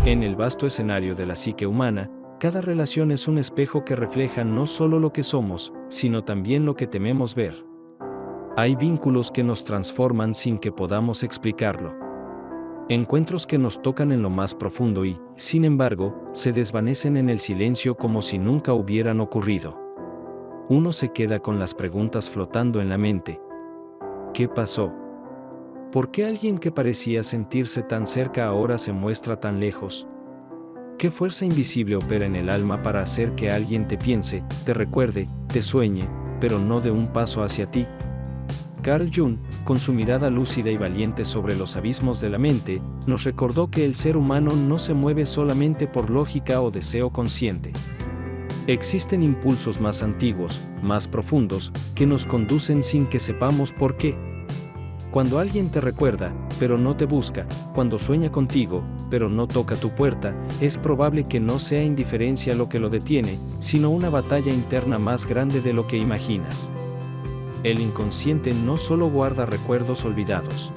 En el vasto escenario de la psique humana, cada relación es un espejo que refleja no solo lo que somos, sino también lo que tememos ver. Hay vínculos que nos transforman sin que podamos explicarlo. Encuentros que nos tocan en lo más profundo y, sin embargo, se desvanecen en el silencio como si nunca hubieran ocurrido. Uno se queda con las preguntas flotando en la mente. ¿Qué pasó? ¿Por qué alguien que parecía sentirse tan cerca ahora se muestra tan lejos? ¿Qué fuerza invisible opera en el alma para hacer que alguien te piense, te recuerde, te sueñe, pero no dé un paso hacia ti? Carl Jung, con su mirada lúcida y valiente sobre los abismos de la mente, nos recordó que el ser humano no se mueve solamente por lógica o deseo consciente. Existen impulsos más antiguos, más profundos, que nos conducen sin que sepamos por qué. Cuando alguien te recuerda, pero no te busca, cuando sueña contigo, pero no toca tu puerta, es probable que no sea indiferencia lo que lo detiene, sino una batalla interna más grande de lo que imaginas. El inconsciente no solo guarda recuerdos olvidados.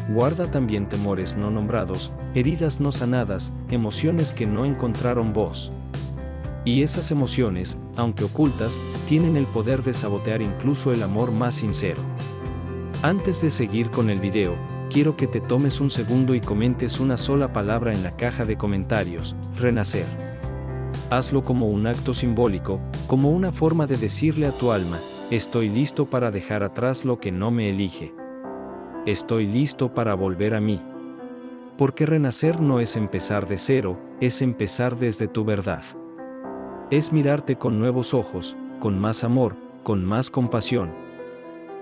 Guarda también temores no nombrados, heridas no sanadas, emociones que no encontraron voz. Y esas emociones, aunque ocultas, tienen el poder de sabotear incluso el amor más sincero. Antes de seguir con el video, quiero que te tomes un segundo y comentes una sola palabra en la caja de comentarios: renacer. Hazlo como un acto simbólico, como una forma de decirle a tu alma: estoy listo para dejar atrás lo que no me elige. Estoy listo para volver a mí. Porque renacer no es empezar de cero, es empezar desde tu verdad. Es mirarte con nuevos ojos, con más amor, con más compasión.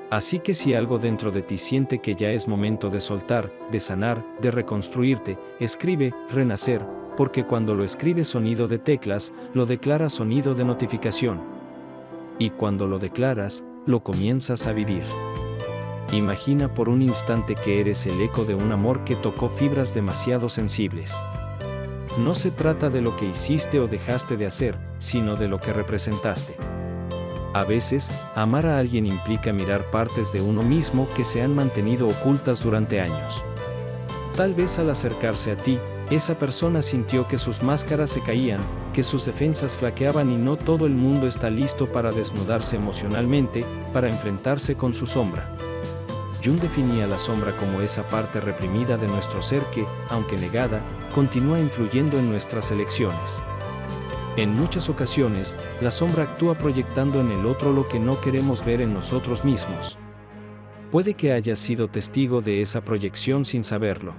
Así que si algo dentro de ti siente que ya es momento de soltar, de sanar, de reconstruirte, escribe renacer, porque cuando lo escribes sonido de teclas, lo declaras sonido de notificación. Y cuando lo declaras, lo comienzas a vivir. Imagina por un instante que eres el eco de un amor que tocó fibras demasiado sensibles. No se trata de lo que hiciste o dejaste de hacer, sino de lo que representaste. A veces, amar a alguien implica mirar partes de uno mismo que se han mantenido ocultas durante años. Tal vez al acercarse a ti, esa persona sintió que sus máscaras se caían, que sus defensas flaqueaban y no todo el mundo está listo para desnudarse emocionalmente, para enfrentarse con su sombra. Jung definía la sombra como esa parte reprimida de nuestro ser que, aunque negada, continúa influyendo en nuestras elecciones. En muchas ocasiones, la sombra actúa proyectando en el otro lo que no queremos ver en nosotros mismos. Puede que hayas sido testigo de esa proyección sin saberlo.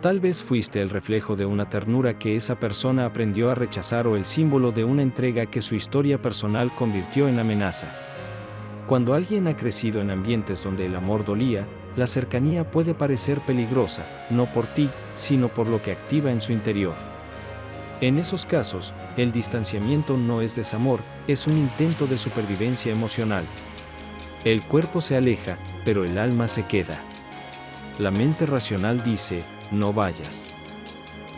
Tal vez fuiste el reflejo de una ternura que esa persona aprendió a rechazar o el símbolo de una entrega que su historia personal convirtió en amenaza. Cuando alguien ha crecido en ambientes donde el amor dolía, la cercanía puede parecer peligrosa, no por ti, sino por lo que activa en su interior. En esos casos, el distanciamiento no es desamor, es un intento de supervivencia emocional. El cuerpo se aleja, pero el alma se queda. La mente racional dice: no vayas.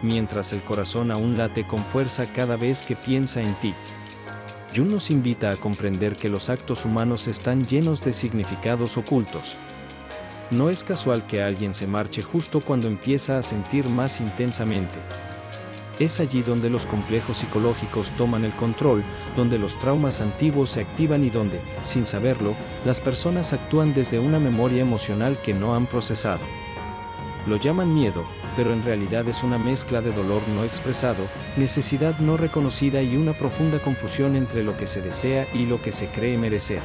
Mientras el corazón aún late con fuerza cada vez que piensa en ti. Jung nos invita a comprender que los actos humanos están llenos de significados ocultos. No es casual que alguien se marche justo cuando empieza a sentir más intensamente. Es allí donde los complejos psicológicos toman el control, donde los traumas antiguos se activan y donde, sin saberlo, las personas actúan desde una memoria emocional que no han procesado. Lo llaman miedo, pero en realidad es una mezcla de dolor no expresado, necesidad no reconocida y una profunda confusión entre lo que se desea y lo que se cree merecer.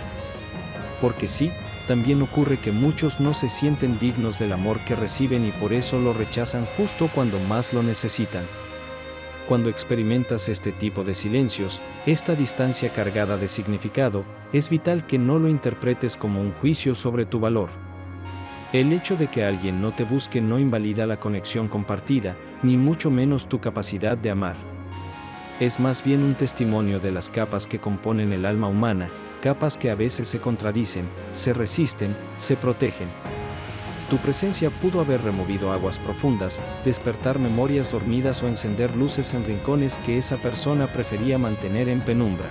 Porque sí, también ocurre que muchos no se sienten dignos del amor que reciben y por eso lo rechazan justo cuando más lo necesitan. Cuando experimentas este tipo de silencios, esta distancia cargada de significado, es vital que no lo interpretes como un juicio sobre tu valor. El hecho de que alguien no te busque no invalida la conexión compartida, ni mucho menos tu capacidad de amar. Es más bien un testimonio de las capas que componen el alma humana, capas que a veces se contradicen, se resisten, se protegen. Tu presencia pudo haber removido aguas profundas, despertar memorias dormidas o encender luces en rincones que esa persona prefería mantener en penumbra.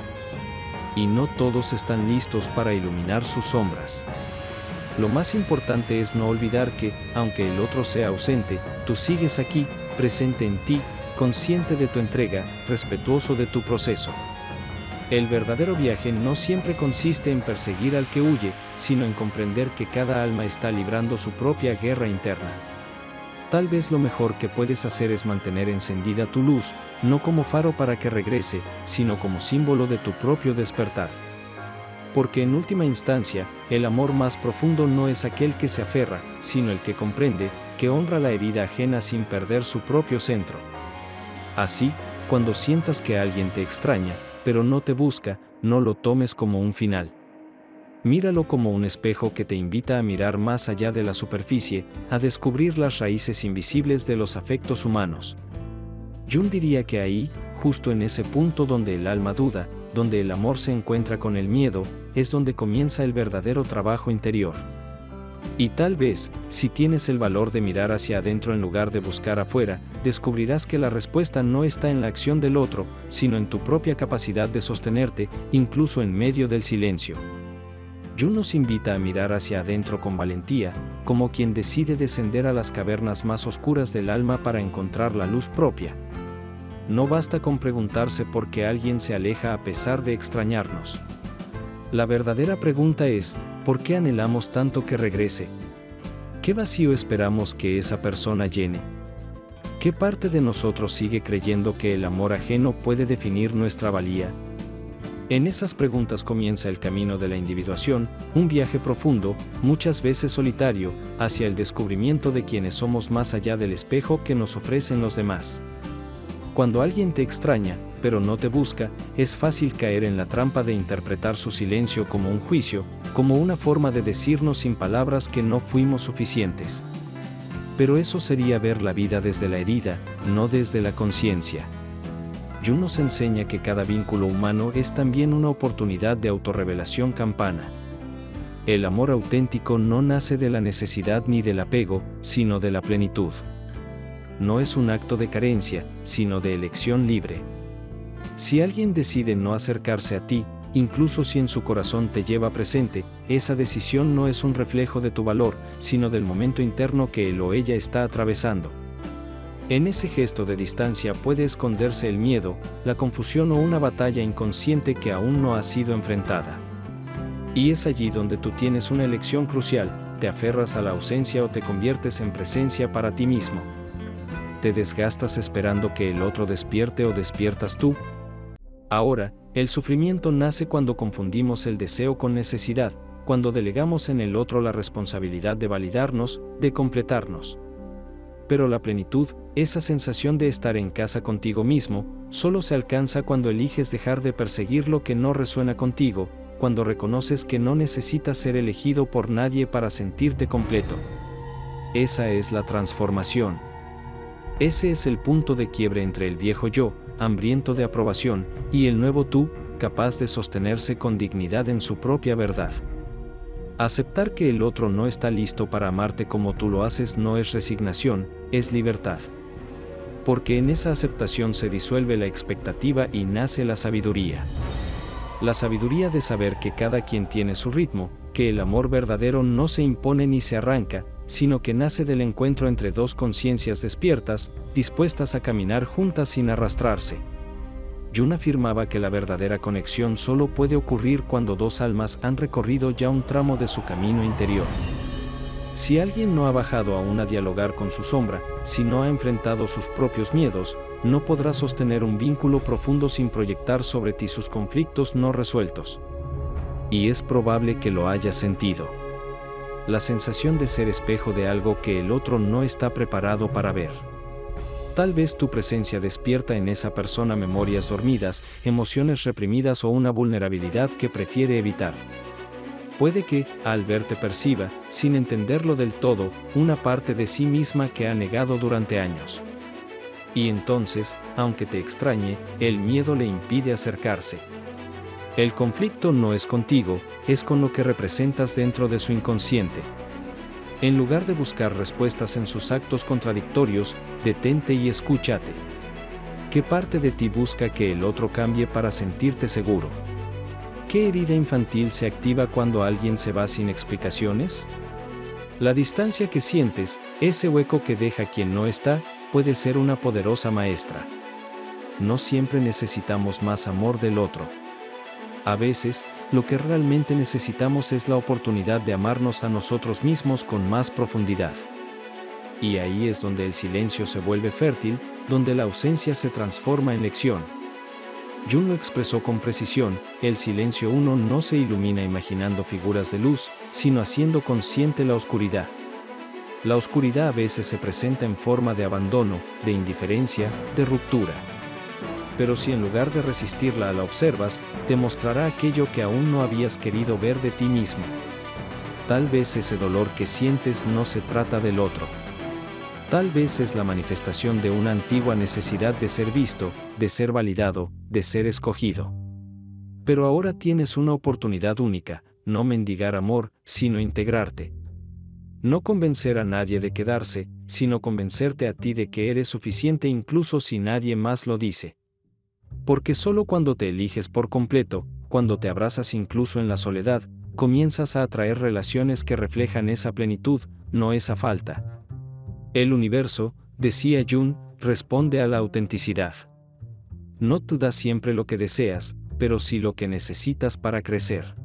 Y no todos están listos para iluminar sus sombras. Lo más importante es no olvidar que, aunque el otro sea ausente, tú sigues aquí, presente en ti, consciente de tu entrega, respetuoso de tu proceso. El verdadero viaje no siempre consiste en perseguir al que huye, sino en comprender que cada alma está librando su propia guerra interna. Tal vez lo mejor que puedes hacer es mantener encendida tu luz, no como faro para que regrese, sino como símbolo de tu propio despertar. Porque en última instancia, el amor más profundo no es aquel que se aferra, sino el que comprende, que honra la herida ajena sin perder su propio centro. Así, cuando sientas que alguien te extraña, pero no te busca, no lo tomes como un final. Míralo como un espejo que te invita a mirar más allá de la superficie, a descubrir las raíces invisibles de los afectos humanos. Jung diría que ahí, justo en ese punto donde el alma duda, donde el amor se encuentra con el miedo, es donde comienza el verdadero trabajo interior. Y tal vez, si tienes el valor de mirar hacia adentro en lugar de buscar afuera, descubrirás que la respuesta no está en la acción del otro, sino en tu propia capacidad de sostenerte, incluso en medio del silencio. Jung nos invita a mirar hacia adentro con valentía, como quien decide descender a las cavernas más oscuras del alma para encontrar la luz propia. No basta con preguntarse por qué alguien se aleja a pesar de extrañarnos. La verdadera pregunta es, ¿por qué anhelamos tanto que regrese? ¿Qué vacío esperamos que esa persona llene? ¿Qué parte de nosotros sigue creyendo que el amor ajeno puede definir nuestra valía? En esas preguntas comienza el camino de la individuación, un viaje profundo, muchas veces solitario, hacia el descubrimiento de quienes somos más allá del espejo que nos ofrecen los demás. Cuando alguien te extraña, pero no te busca, es fácil caer en la trampa de interpretar su silencio como un juicio, como una forma de decirnos sin palabras que no fuimos suficientes. Pero eso sería ver la vida desde la herida, no desde la conciencia. Jung nos enseña que cada vínculo humano es también una oportunidad de autorrevelación campana. El amor auténtico no nace de la necesidad ni del apego, sino de la plenitud. No es un acto de carencia, sino de elección libre. Si alguien decide no acercarse a ti, incluso si en su corazón te lleva presente, esa decisión no es un reflejo de tu valor, sino del momento interno que él o ella está atravesando. En ese gesto de distancia puede esconderse el miedo, la confusión o una batalla inconsciente que aún no ha sido enfrentada. Y es allí donde tú tienes una elección crucial: te aferras a la ausencia o te conviertes en presencia para ti mismo. ¿Te desgastas esperando que el otro despierte o despiertas tú? Ahora, el sufrimiento nace cuando confundimos el deseo con necesidad, cuando delegamos en el otro la responsabilidad de validarnos, de completarnos. Pero la plenitud, esa sensación de estar en casa contigo mismo, solo se alcanza cuando eliges dejar de perseguir lo que no resuena contigo, cuando reconoces que no necesitas ser elegido por nadie para sentirte completo. Esa es la transformación. Ese es el punto de quiebre entre el viejo yo, hambriento de aprobación, y el nuevo tú, capaz de sostenerse con dignidad en su propia verdad. Aceptar que el otro no está listo para amarte como tú lo haces no es resignación, es libertad. Porque en esa aceptación se disuelve la expectativa y nace la sabiduría. La sabiduría de saber que cada quien tiene su ritmo, que el amor verdadero no se impone ni se arranca, sino que nace del encuentro entre dos conciencias despiertas, dispuestas a caminar juntas sin arrastrarse. Jung afirmaba que la verdadera conexión solo puede ocurrir cuando dos almas han recorrido ya un tramo de su camino interior. Si alguien no ha bajado aún a dialogar con su sombra, si no ha enfrentado sus propios miedos, no podrá sostener un vínculo profundo sin proyectar sobre ti sus conflictos no resueltos. Y es probable que lo hayas sentido. La sensación de ser espejo de algo que el otro no está preparado para ver. Tal vez tu presencia despierta en esa persona memorias dormidas, emociones reprimidas o una vulnerabilidad que prefiere evitar. Puede que, al verte perciba, sin entenderlo del todo, una parte de sí misma que ha negado durante años. Y entonces, aunque te extrañe, el miedo le impide acercarse. El conflicto no es contigo, es con lo que representas dentro de su inconsciente. En lugar de buscar respuestas en sus actos contradictorios, detente y escúchate. ¿Qué parte de ti busca que el otro cambie para sentirte seguro? ¿Qué herida infantil se activa cuando alguien se va sin explicaciones? La distancia que sientes, ese hueco que deja quien no está, puede ser una poderosa maestra. No siempre necesitamos más amor del otro. A veces, lo que realmente necesitamos es la oportunidad de amarnos a nosotros mismos con más profundidad. Y ahí es donde el silencio se vuelve fértil, donde la ausencia se transforma en lección. Jung lo expresó con precisión: el silencio uno no se ilumina imaginando figuras de luz, sino haciendo consciente la oscuridad. La oscuridad a veces se presenta en forma de abandono, de indiferencia, de ruptura. Pero si en lugar de resistirla la observas, te mostrará aquello que aún no habías querido ver de ti mismo. Tal vez ese dolor que sientes no se trata del otro. Tal vez es la manifestación de una antigua necesidad de ser visto, de ser validado, de ser escogido. Pero ahora tienes una oportunidad única: no mendigar amor, sino integrarte. No convencer a nadie de quedarse, sino convencerte a ti de que eres suficiente incluso si nadie más lo dice. Porque solo cuando te eliges por completo, cuando te abrazas incluso en la soledad, comienzas a atraer relaciones que reflejan esa plenitud, no esa falta. El universo, decía Jung, responde a la autenticidad. No tú das siempre lo que deseas, pero sí lo que necesitas para crecer.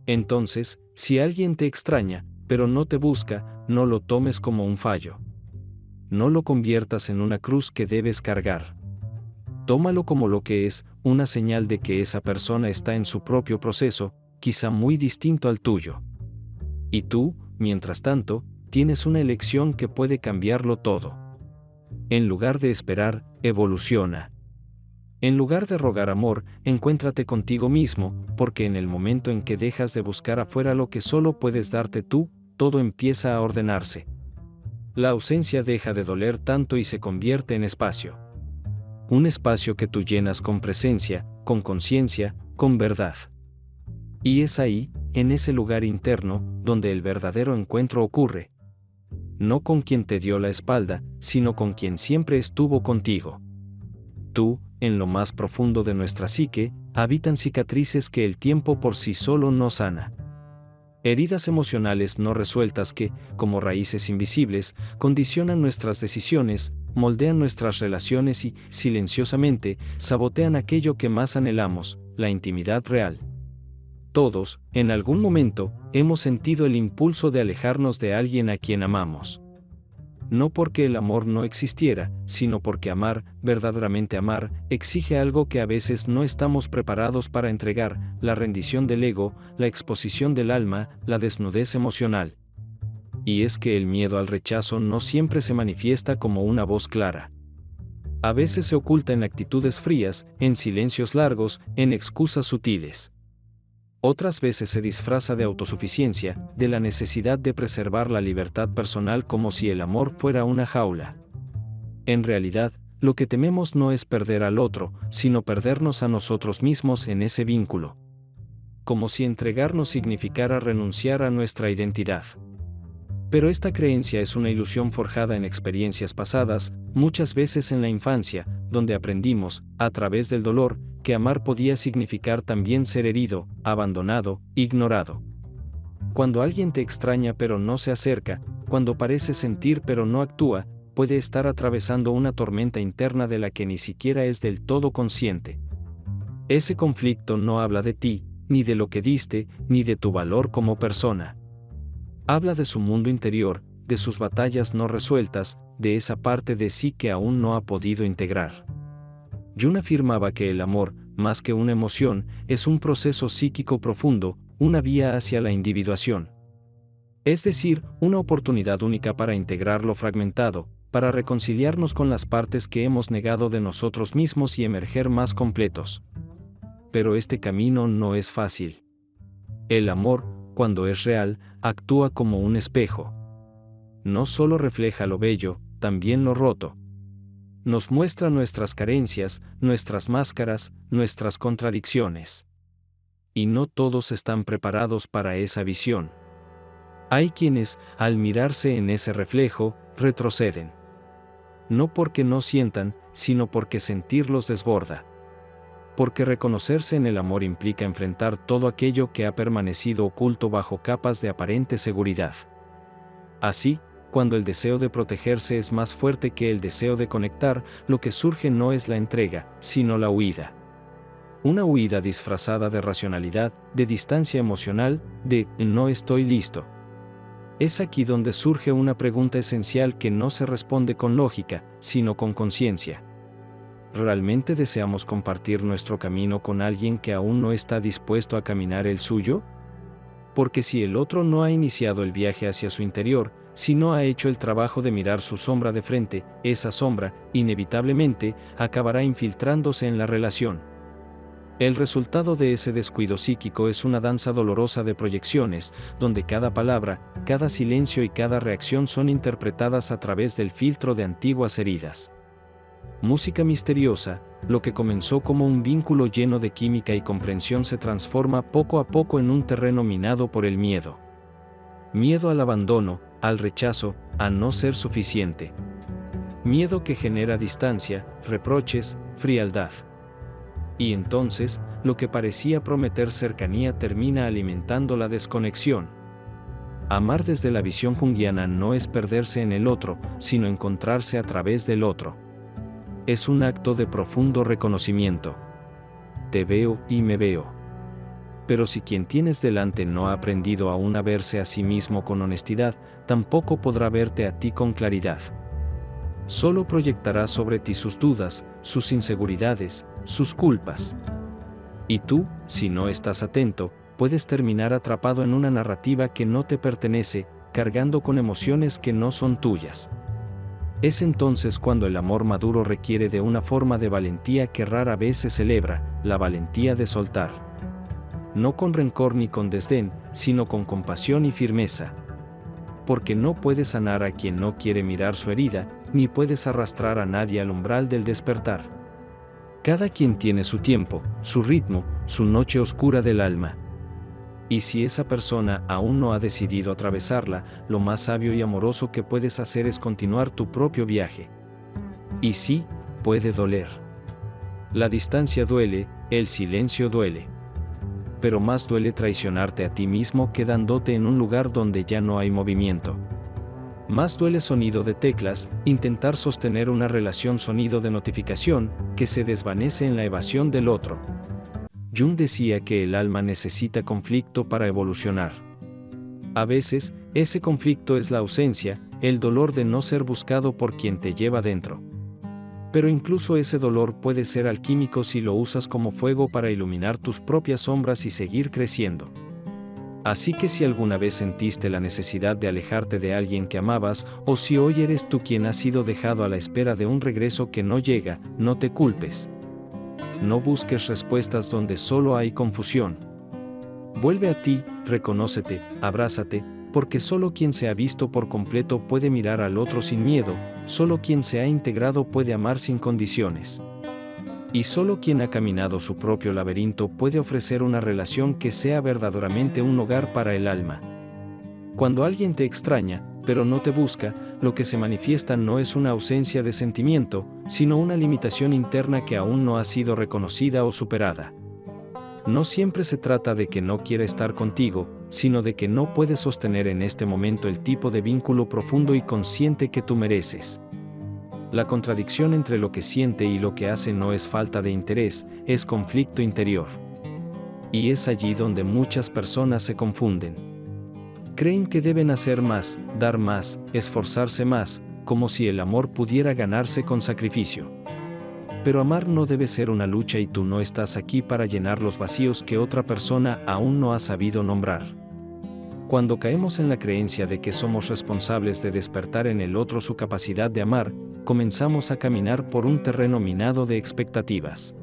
Entonces, si alguien te extraña, pero no te busca, no lo tomes como un fallo. No lo conviertas en una cruz que debes cargar. Tómalo como lo que es, una señal de que esa persona está en su propio proceso, quizá muy distinto al tuyo. Y tú, mientras tanto, tienes una elección que puede cambiarlo todo. En lugar de esperar, evoluciona. En lugar de rogar amor, encuéntrate contigo mismo, porque en el momento en que dejas de buscar afuera lo que solo puedes darte tú, todo empieza a ordenarse. La ausencia deja de doler tanto y se convierte en espacio. Un espacio que tú llenas con presencia, con conciencia, con verdad. Y es ahí, en ese lugar interno, donde el verdadero encuentro ocurre. No con quien te dio la espalda, sino con quien siempre estuvo contigo. Tú, en lo más profundo de nuestra psique, habitan cicatrices que el tiempo por sí solo no sana. Heridas emocionales no resueltas que, como raíces invisibles, condicionan nuestras decisiones, moldean nuestras relaciones y, silenciosamente, sabotean aquello que más anhelamos, la intimidad real. Todos, en algún momento, hemos sentido el impulso de alejarnos de alguien a quien amamos. No porque el amor no existiera, sino porque amar, verdaderamente amar, exige algo que a veces no estamos preparados para entregar: la rendición del ego, la exposición del alma, la desnudez emocional. Y es que el miedo al rechazo no siempre se manifiesta como una voz clara. A veces se oculta en actitudes frías, en silencios largos, en excusas sutiles. Otras veces se disfraza de autosuficiencia, de la necesidad de preservar la libertad personal como si el amor fuera una jaula. En realidad, lo que tememos no es perder al otro, sino perdernos a nosotros mismos en ese vínculo. Como si entregarnos significara renunciar a nuestra identidad. Pero esta creencia es una ilusión forjada en experiencias pasadas, muchas veces en la infancia, donde aprendimos, a través del dolor, que amar podía significar también ser herido, abandonado, ignorado. Cuando alguien te extraña pero no se acerca, cuando parece sentir pero no actúa, puede estar atravesando una tormenta interna de la que ni siquiera es del todo consciente. Ese conflicto no habla de ti, ni de lo que diste, ni de tu valor como persona. Habla de su mundo interior, de sus batallas no resueltas, de esa parte de sí que aún no ha podido integrar. Jung afirmaba que el amor, más que una emoción, es un proceso psíquico profundo, una vía hacia la individuación. Es decir, una oportunidad única para integrar lo fragmentado, para reconciliarnos con las partes que hemos negado de nosotros mismos y emerger más completos. Pero este camino no es fácil. El amor, cuando es real, actúa como un espejo. No solo refleja lo bello, también lo roto. Nos muestra nuestras carencias, nuestras máscaras, nuestras contradicciones. Y no todos están preparados para esa visión. Hay quienes, al mirarse en ese reflejo, retroceden. No porque no sientan, sino porque sentir los desborda. Porque reconocerse en el amor implica enfrentar todo aquello que ha permanecido oculto bajo capas de aparente seguridad. Así, cuando el deseo de protegerse es más fuerte que el deseo de conectar, lo que surge no es la entrega, sino la huida. Una huida disfrazada de racionalidad, de distancia emocional, de «no estoy listo». Es aquí donde surge una pregunta esencial que no se responde con lógica, sino con conciencia. ¿Realmente deseamos compartir nuestro camino con alguien que aún no está dispuesto a caminar el suyo? Porque si el otro no ha iniciado el viaje hacia su interior, si no ha hecho el trabajo de mirar su sombra de frente, esa sombra, inevitablemente, acabará infiltrándose en la relación. El resultado de ese descuido psíquico es una danza dolorosa de proyecciones, donde cada palabra, cada silencio y cada reacción son interpretadas a través del filtro de antiguas heridas. Música misteriosa, lo que comenzó como un vínculo lleno de química y comprensión se transforma poco a poco en un terreno minado por el miedo. Miedo al abandono, al rechazo, a no ser suficiente. Miedo que genera distancia, reproches, frialdad. Y entonces, lo que parecía prometer cercanía termina alimentando la desconexión. Amar desde la visión junguiana no es perderse en el otro, sino encontrarse a través del otro. Es un acto de profundo reconocimiento. Te veo y me veo. Pero si quien tienes delante no ha aprendido aún a verse a sí mismo con honestidad, tampoco podrá verte a ti con claridad. Solo proyectará sobre ti sus dudas, sus inseguridades, sus culpas. Y tú, si no estás atento, puedes terminar atrapado en una narrativa que no te pertenece, cargando con emociones que no son tuyas. Es entonces cuando el amor maduro requiere de una forma de valentía que rara vez se celebra, la valentía de soltar. No con rencor ni con desdén, sino con compasión y firmeza. Porque no puedes sanar a quien no quiere mirar su herida, ni puedes arrastrar a nadie al umbral del despertar. Cada quien tiene su tiempo, su ritmo, su noche oscura del alma. Y si esa persona aún no ha decidido atravesarla, lo más sabio y amoroso que puedes hacer es continuar tu propio viaje. Y sí, puede doler. La distancia duele, el silencio duele. Pero más duele traicionarte a ti mismo quedándote en un lugar donde ya no hay movimiento. Más duele sonido de teclas, intentar sostener una relación sonido de notificación, que se desvanece en la evasión del otro. Jung decía que el alma necesita conflicto para evolucionar. A veces, ese conflicto es la ausencia, el dolor de no ser buscado por quien te lleva dentro. Pero incluso ese dolor puede ser alquímico si lo usas como fuego para iluminar tus propias sombras y seguir creciendo. Así que si alguna vez sentiste la necesidad de alejarte de alguien que amabas, o si hoy eres tú quien ha sido dejado a la espera de un regreso que no llega, no te culpes. No busques respuestas donde solo hay confusión. Vuelve a ti, reconócete, abrázate, porque solo quien se ha visto por completo puede mirar al otro sin miedo, solo quien se ha integrado puede amar sin condiciones. Y solo quien ha caminado su propio laberinto puede ofrecer una relación que sea verdaderamente un hogar para el alma. Cuando alguien te extraña, pero no te busca, lo que se manifiesta no es una ausencia de sentimiento, sino una limitación interna que aún no ha sido reconocida o superada. No siempre se trata de que no quiera estar contigo, sino de que no puede sostener en este momento el tipo de vínculo profundo y consciente que tú mereces. La contradicción entre lo que siente y lo que hace no es falta de interés, es conflicto interior. Y es allí donde muchas personas se confunden. Creen que deben hacer más, dar más, esforzarse más, como si el amor pudiera ganarse con sacrificio. Pero amar no debe ser una lucha y tú no estás aquí para llenar los vacíos que otra persona aún no ha sabido nombrar. Cuando caemos en la creencia de que somos responsables de despertar en el otro su capacidad de amar, comenzamos a caminar por un terreno minado de expectativas.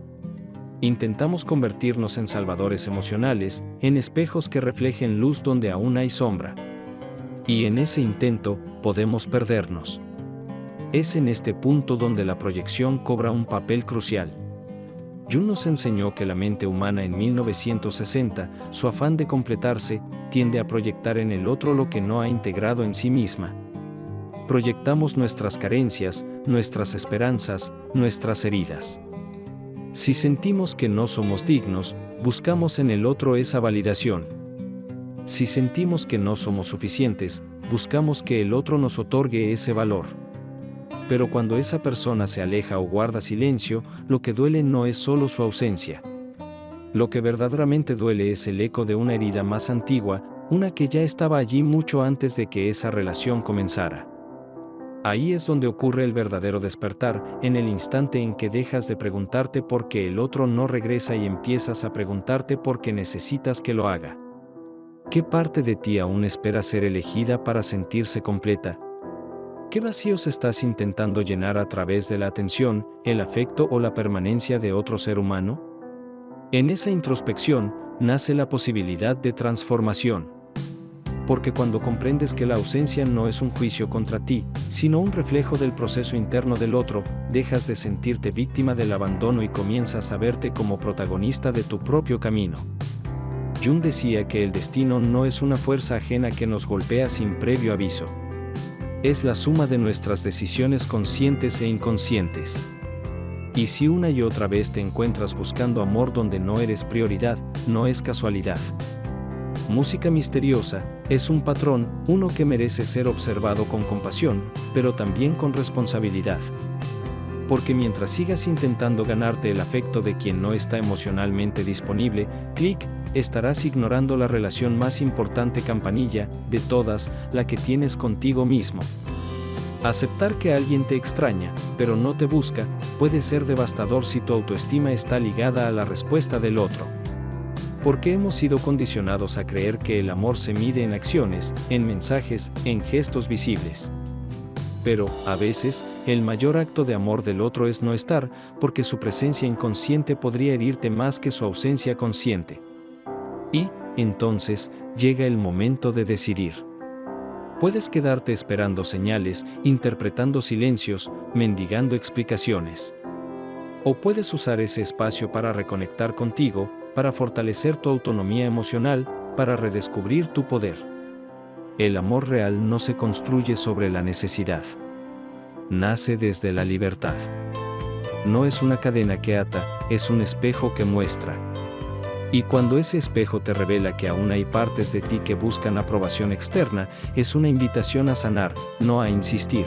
Intentamos convertirnos en salvadores emocionales, en espejos que reflejen luz donde aún hay sombra. Y en ese intento, podemos perdernos. Es en este punto donde la proyección cobra un papel crucial. Jung nos enseñó que la mente humana en 1960, su afán de completarse, tiende a proyectar en el otro lo que no ha integrado en sí misma. Proyectamos nuestras carencias, nuestras esperanzas, nuestras heridas. Si sentimos que no somos dignos, buscamos en el otro esa validación. Si sentimos que no somos suficientes, buscamos que el otro nos otorgue ese valor. Pero cuando esa persona se aleja o guarda silencio, lo que duele no es solo su ausencia. Lo que verdaderamente duele es el eco de una herida más antigua, una que ya estaba allí mucho antes de que esa relación comenzara. Ahí es donde ocurre el verdadero despertar, en el instante en que dejas de preguntarte por qué el otro no regresa y empiezas a preguntarte por qué necesitas que lo haga. ¿Qué parte de ti aún espera ser elegida para sentirse completa? ¿Qué vacíos estás intentando llenar a través de la atención, el afecto o la permanencia de otro ser humano? En esa introspección nace la posibilidad de transformación. Porque cuando comprendes que la ausencia no es un juicio contra ti, sino un reflejo del proceso interno del otro, dejas de sentirte víctima del abandono y comienzas a verte como protagonista de tu propio camino. Jung decía que el destino no es una fuerza ajena que nos golpea sin previo aviso. Es la suma de nuestras decisiones conscientes e inconscientes. Y si una y otra vez te encuentras buscando amor donde no eres prioridad, no es casualidad. Música misteriosa es un patrón, uno que merece ser observado con compasión, pero también con responsabilidad. Porque mientras sigas intentando ganarte el afecto de quien no está emocionalmente disponible, estarás ignorando la relación más importante, campanilla, de todas, la que tienes contigo mismo. Aceptar que alguien te extraña, pero no te busca, puede ser devastador si tu autoestima está ligada a la respuesta del otro. Porque hemos sido condicionados a creer que el amor se mide en acciones, en mensajes, en gestos visibles. Pero, a veces, el mayor acto de amor del otro es no estar, porque su presencia inconsciente podría herirte más que su ausencia consciente. Y, entonces, llega el momento de decidir. Puedes quedarte esperando señales, interpretando silencios, mendigando explicaciones. O puedes usar ese espacio para reconectar contigo, para fortalecer tu autonomía emocional, para redescubrir tu poder. El amor real no se construye sobre la necesidad. Nace desde la libertad. No es una cadena que ata, es un espejo que muestra. Y cuando ese espejo te revela que aún hay partes de ti que buscan aprobación externa, es una invitación a sanar, no a insistir.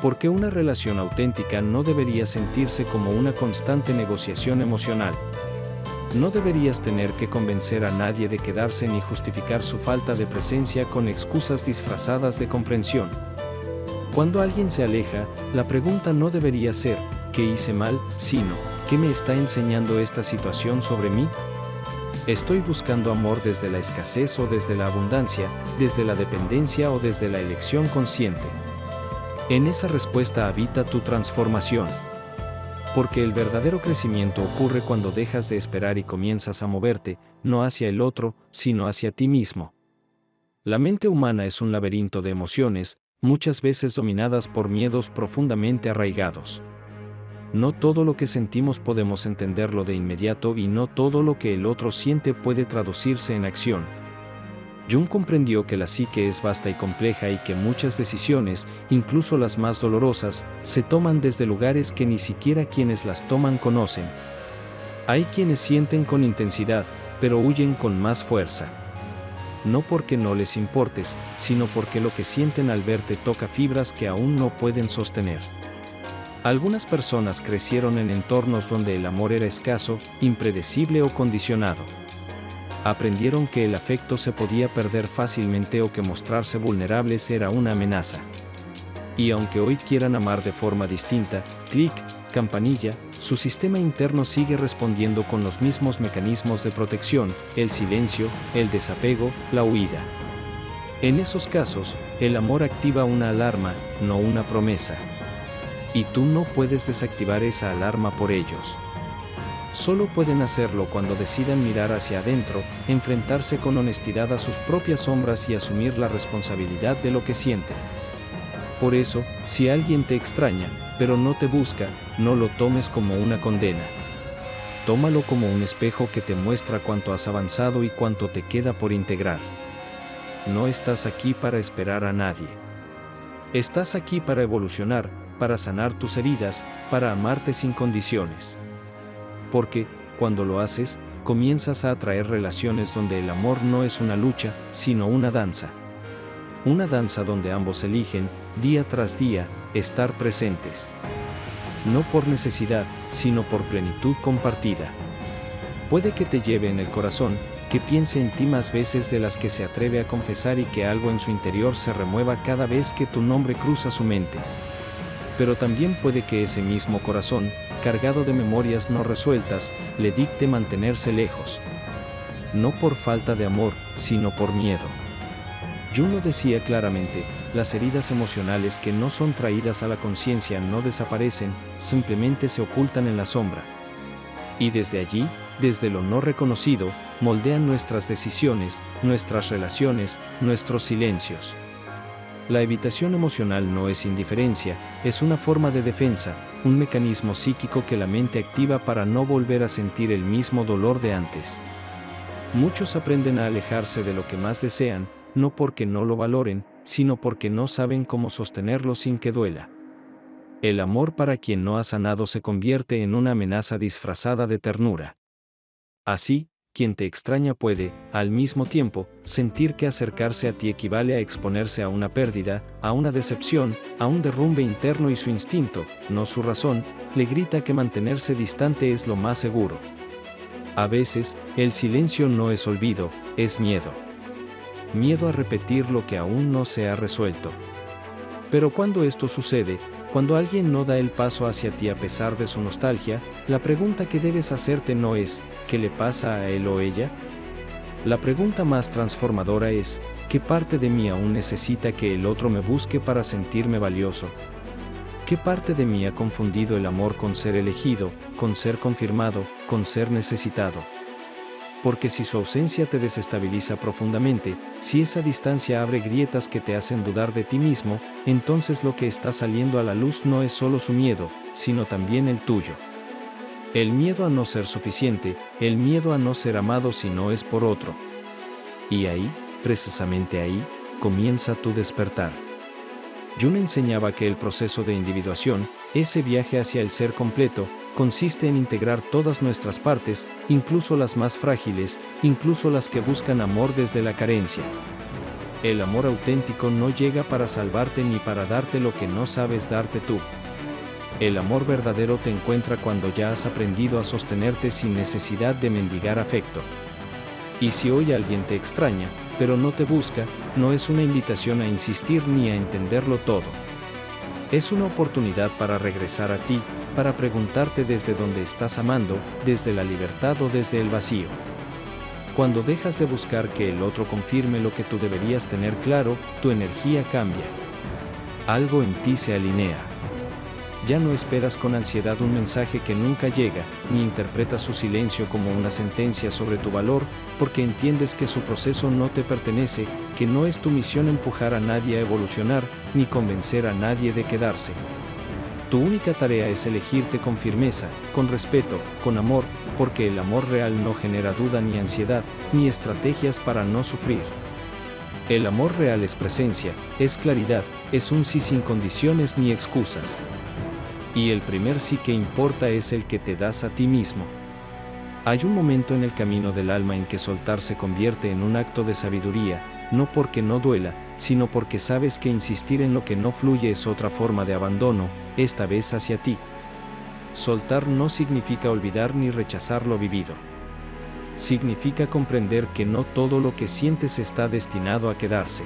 Porque una relación auténtica no debería sentirse como una constante negociación emocional. No deberías tener que convencer a nadie de quedarse ni justificar su falta de presencia con excusas disfrazadas de comprensión. Cuando alguien se aleja, la pregunta no debería ser, ¿qué hice mal?, sino, ¿qué me está enseñando esta situación sobre mí? ¿Estoy buscando amor desde la escasez o desde la abundancia, desde la dependencia o desde la elección consciente? En esa respuesta habita tu transformación. Porque el verdadero crecimiento ocurre cuando dejas de esperar y comienzas a moverte, no hacia el otro, sino hacia ti mismo. La mente humana es un laberinto de emociones, muchas veces dominadas por miedos profundamente arraigados. No todo lo que sentimos podemos entenderlo de inmediato y no todo lo que el otro siente puede traducirse en acción. Jung comprendió que la psique es vasta y compleja y que muchas decisiones, incluso las más dolorosas, se toman desde lugares que ni siquiera quienes las toman conocen. Hay quienes sienten con intensidad, pero huyen con más fuerza. No porque no les importes, sino porque lo que sienten al verte toca fibras que aún no pueden sostener. Algunas personas crecieron en entornos donde el amor era escaso, impredecible o condicionado. Aprendieron que el afecto se podía perder fácilmente o que mostrarse vulnerables era una amenaza. Y aunque hoy quieran amar de forma distinta, campanilla, su sistema interno sigue respondiendo con los mismos mecanismos de protección, el silencio, el desapego, la huida. En esos casos, el amor activa una alarma, no una promesa. Y tú no puedes desactivar esa alarma por ellos. Solo pueden hacerlo cuando decidan mirar hacia adentro, enfrentarse con honestidad a sus propias sombras y asumir la responsabilidad de lo que sienten. Por eso, si alguien te extraña, pero no te busca, no lo tomes como una condena. Tómalo como un espejo que te muestra cuánto has avanzado y cuánto te queda por integrar. No estás aquí para esperar a nadie. Estás aquí para evolucionar, para sanar tus heridas, para amarte sin condiciones. Porque, cuando lo haces, comienzas a atraer relaciones donde el amor no es una lucha, sino una danza. una danza donde ambos eligen, día tras día, estar presentes. No por necesidad, sino por plenitud compartida. Puede que te lleve en el corazón, que piense en ti más veces de las que se atreve a confesar y que algo en su interior se remueva cada vez que tu nombre cruza su mente. Pero también puede que ese mismo corazón, cargado de memorias no resueltas, le dicte mantenerse lejos. No por falta de amor, sino por miedo. Jung lo decía claramente, las heridas emocionales que no son traídas a la conciencia no desaparecen, simplemente se ocultan en la sombra. Y desde allí, desde lo no reconocido, moldean nuestras decisiones, nuestras relaciones, nuestros silencios. La evitación emocional no es indiferencia, es una forma de defensa, un mecanismo psíquico que la mente activa para no volver a sentir el mismo dolor de antes. Muchos aprenden a alejarse de lo que más desean, no porque no lo valoren, sino porque no saben cómo sostenerlo sin que duela. El amor para quien no ha sanado se convierte en una amenaza disfrazada de ternura. Así, quien te extraña puede, al mismo tiempo, sentir que acercarse a ti equivale a exponerse a una pérdida, a una decepción, a un derrumbe interno y su instinto, no su razón, le grita que mantenerse distante es lo más seguro. A veces, el silencio no es olvido, es miedo. Miedo a repetir lo que aún no se ha resuelto. Pero cuando esto sucede, cuando alguien no da el paso hacia ti a pesar de su nostalgia, la pregunta que debes hacerte no es, ¿qué le pasa a él o ella? La pregunta más transformadora es, ¿qué parte de mí aún necesita que el otro me busque para sentirme valioso? ¿Qué parte de mí ha confundido el amor con ser elegido, con ser confirmado, con ser necesitado? Porque si su ausencia te desestabiliza profundamente, si esa distancia abre grietas que te hacen dudar de ti mismo, entonces lo que está saliendo a la luz no es solo su miedo, sino también el tuyo. El miedo a no ser suficiente, el miedo a no ser amado si no es por otro. Y ahí, precisamente ahí, comienza tu despertar. Jung enseñaba que el proceso de individuación, ese viaje hacia el ser completo, consiste en integrar todas nuestras partes, incluso las más frágiles, incluso las que buscan amor desde la carencia. El amor auténtico no llega para salvarte ni para darte lo que no sabes darte tú. El amor verdadero te encuentra cuando ya has aprendido a sostenerte sin necesidad de mendigar afecto. Y si hoy alguien te extraña, pero no te busca, no es una invitación a insistir ni a entenderlo todo. Es una oportunidad para regresar a ti, para preguntarte desde dónde estás amando, desde la libertad o desde el vacío. Cuando dejas de buscar que el otro confirme lo que tú deberías tener claro, tu energía cambia. Algo en ti se alinea. Ya no esperas con ansiedad un mensaje que nunca llega, ni interpretas su silencio como una sentencia sobre tu valor, porque entiendes que su proceso no te pertenece, que no es tu misión empujar a nadie a evolucionar, ni convencer a nadie de quedarse. Tu única tarea es elegirte con firmeza, con respeto, con amor, porque el amor real no genera duda ni ansiedad, ni estrategias para no sufrir. El amor real es presencia, es claridad, es un sí sin condiciones ni excusas. Y el primer sí que importa es el que te das a ti mismo. Hay un momento en el camino del alma en que soltar se convierte en un acto de sabiduría, no porque no duela, sino porque sabes que insistir en lo que no fluye es otra forma de abandono, esta vez hacia ti. Soltar no significa olvidar ni rechazar lo vivido. Significa comprender que no todo lo que sientes está destinado a quedarse.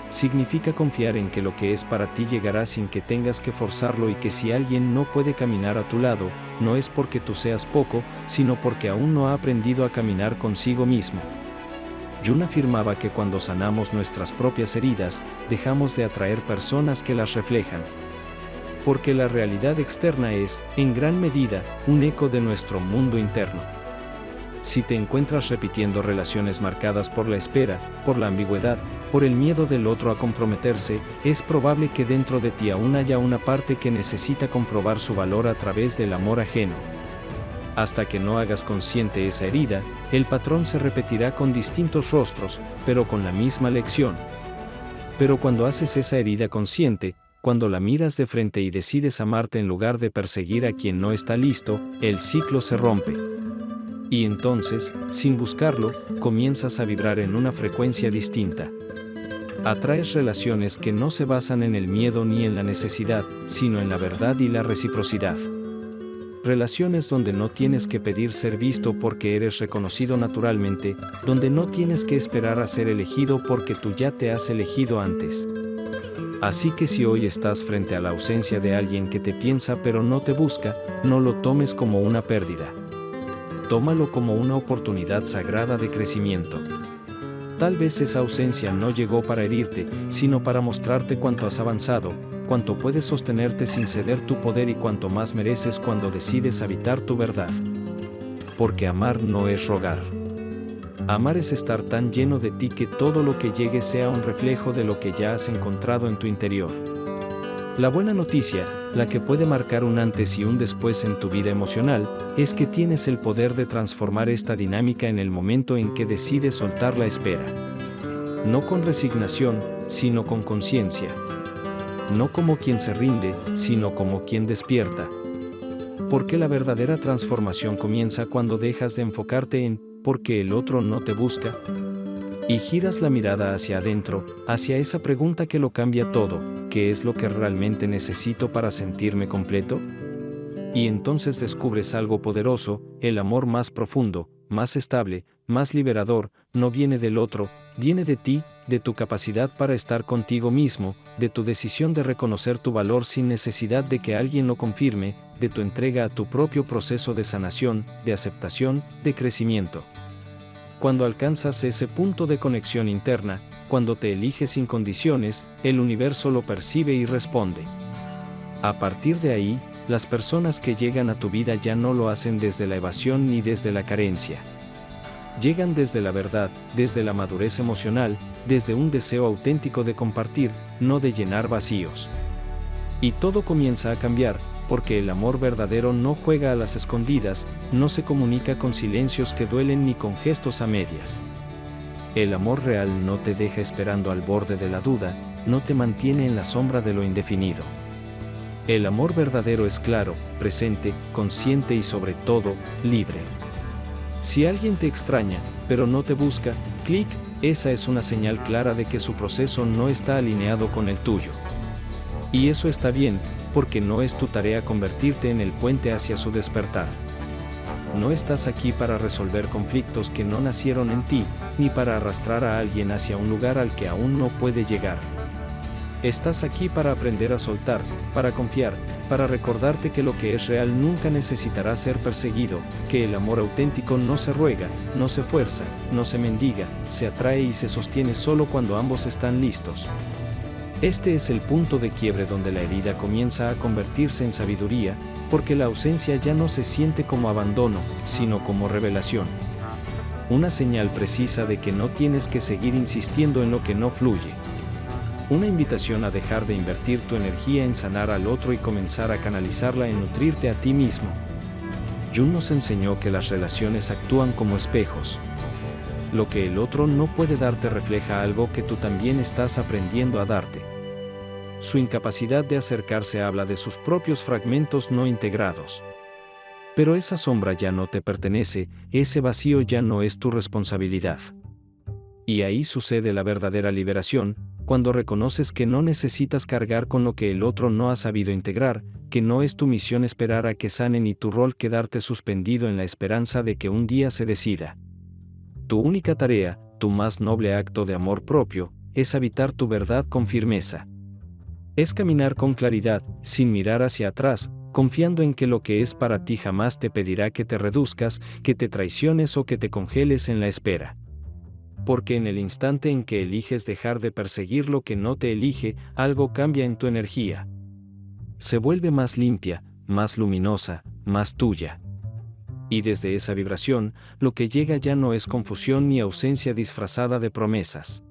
Significa confiar en que lo que es para ti llegará sin que tengas que forzarlo y que si alguien no puede caminar a tu lado, no es porque tú seas poco, sino porque aún no ha aprendido a caminar consigo mismo. Jung afirmaba que cuando sanamos nuestras propias heridas, dejamos de atraer personas que las reflejan. Porque la realidad externa es, en gran medida, un eco de nuestro mundo interno. Si te encuentras repitiendo relaciones marcadas por la espera, por la ambigüedad, por el miedo del otro a comprometerse, es probable que dentro de ti aún haya una parte que necesita comprobar su valor a través del amor ajeno. Hasta que no hagas consciente esa herida, el patrón se repetirá con distintos rostros, pero con la misma lección. Pero cuando haces esa herida consciente, cuando la miras de frente y decides amarte en lugar de perseguir a quien no está listo, el ciclo se rompe. Y entonces, sin buscarlo, comienzas a vibrar en una frecuencia distinta. Atraes relaciones que no se basan en el miedo ni en la necesidad, sino en la verdad y la reciprocidad. Relaciones donde no tienes que pedir ser visto porque eres reconocido naturalmente, donde no tienes que esperar a ser elegido porque tú ya te has elegido antes. Así que si hoy estás frente a la ausencia de alguien que te piensa pero no te busca, no lo tomes como una pérdida. Tómalo como una oportunidad sagrada de crecimiento. Tal vez esa ausencia no llegó para herirte, sino para mostrarte cuánto has avanzado, cuánto puedes sostenerte sin ceder tu poder y cuánto más mereces cuando decides habitar tu verdad. Porque amar no es rogar. Amar es estar tan lleno de ti que todo lo que llegue sea un reflejo de lo que ya has encontrado en tu interior. La buena noticia, la que puede marcar un antes y un después en tu vida emocional, es que tienes el poder de transformar esta dinámica en el momento en que decides soltar la espera. No con resignación, sino con conciencia. No como quien se rinde, sino como quien despierta. Porque la verdadera transformación comienza cuando dejas de enfocarte en ¿por qué el otro no te busca? Y giras la mirada hacia adentro, hacia esa pregunta que lo cambia todo, ¿qué es lo que realmente necesito para sentirme completo? Y entonces descubres algo poderoso, el amor más profundo, más estable, más liberador, no viene del otro, viene de ti, de tu capacidad para estar contigo mismo, de tu decisión de reconocer tu valor sin necesidad de que alguien lo confirme, de tu entrega a tu propio proceso de sanación, de aceptación, de crecimiento. Cuando alcanzas ese punto de conexión interna, cuando te eliges sin condiciones, el universo lo percibe y responde. A partir de ahí, las personas que llegan a tu vida ya no lo hacen desde la evasión ni desde la carencia. Llegan desde la verdad, desde la madurez emocional, desde un deseo auténtico de compartir, no de llenar vacíos. Y todo comienza a cambiar, porque el amor verdadero no juega a las escondidas, no se comunica con silencios que duelen ni con gestos a medias. El amor real no te deja esperando al borde de la duda, no te mantiene en la sombra de lo indefinido. El amor verdadero es claro, presente, consciente y sobre todo, libre. Si alguien te extraña, pero no te busca, clic, esa es una señal clara de que su proceso no está alineado con el tuyo. Y eso está bien, porque no es tu tarea convertirte en el puente hacia su despertar. No estás aquí para resolver conflictos que no nacieron en ti, ni para arrastrar a alguien hacia un lugar al que aún no puede llegar. Estás aquí para aprender a soltar, para confiar, para recordarte que lo que es real nunca necesitará ser perseguido, que el amor auténtico no se ruega, no se fuerza, no se mendiga, se atrae y se sostiene solo cuando ambos están listos. Este es el punto de quiebre donde la herida comienza a convertirse en sabiduría, porque la ausencia ya no se siente como abandono, sino como revelación. Una señal precisa de que no tienes que seguir insistiendo en lo que no fluye. Una invitación a dejar de invertir tu energía en sanar al otro y comenzar a canalizarla en nutrirte a ti mismo. Jung nos enseñó que las relaciones actúan como espejos. Lo que el otro no puede darte refleja algo que tú también estás aprendiendo a darte. Su incapacidad de acercarse habla de sus propios fragmentos no integrados. Pero esa sombra ya no te pertenece, ese vacío ya no es tu responsabilidad. Y ahí sucede la verdadera liberación, cuando reconoces que no necesitas cargar con lo que el otro no ha sabido integrar, que no es tu misión esperar a que sane ni tu rol quedarte suspendido en la esperanza de que un día se decida. Tu única tarea, tu más noble acto de amor propio, es habitar tu verdad con firmeza. Es caminar con claridad, sin mirar hacia atrás, confiando en que lo que es para ti jamás te pedirá que te reduzcas, que te traiciones o que te congeles en la espera. Porque en el instante en que eliges dejar de perseguir lo que no te elige, algo cambia en tu energía. Se vuelve más limpia, más luminosa, más tuya. Y desde esa vibración, lo que llega ya no es confusión ni ausencia disfrazada de promesas.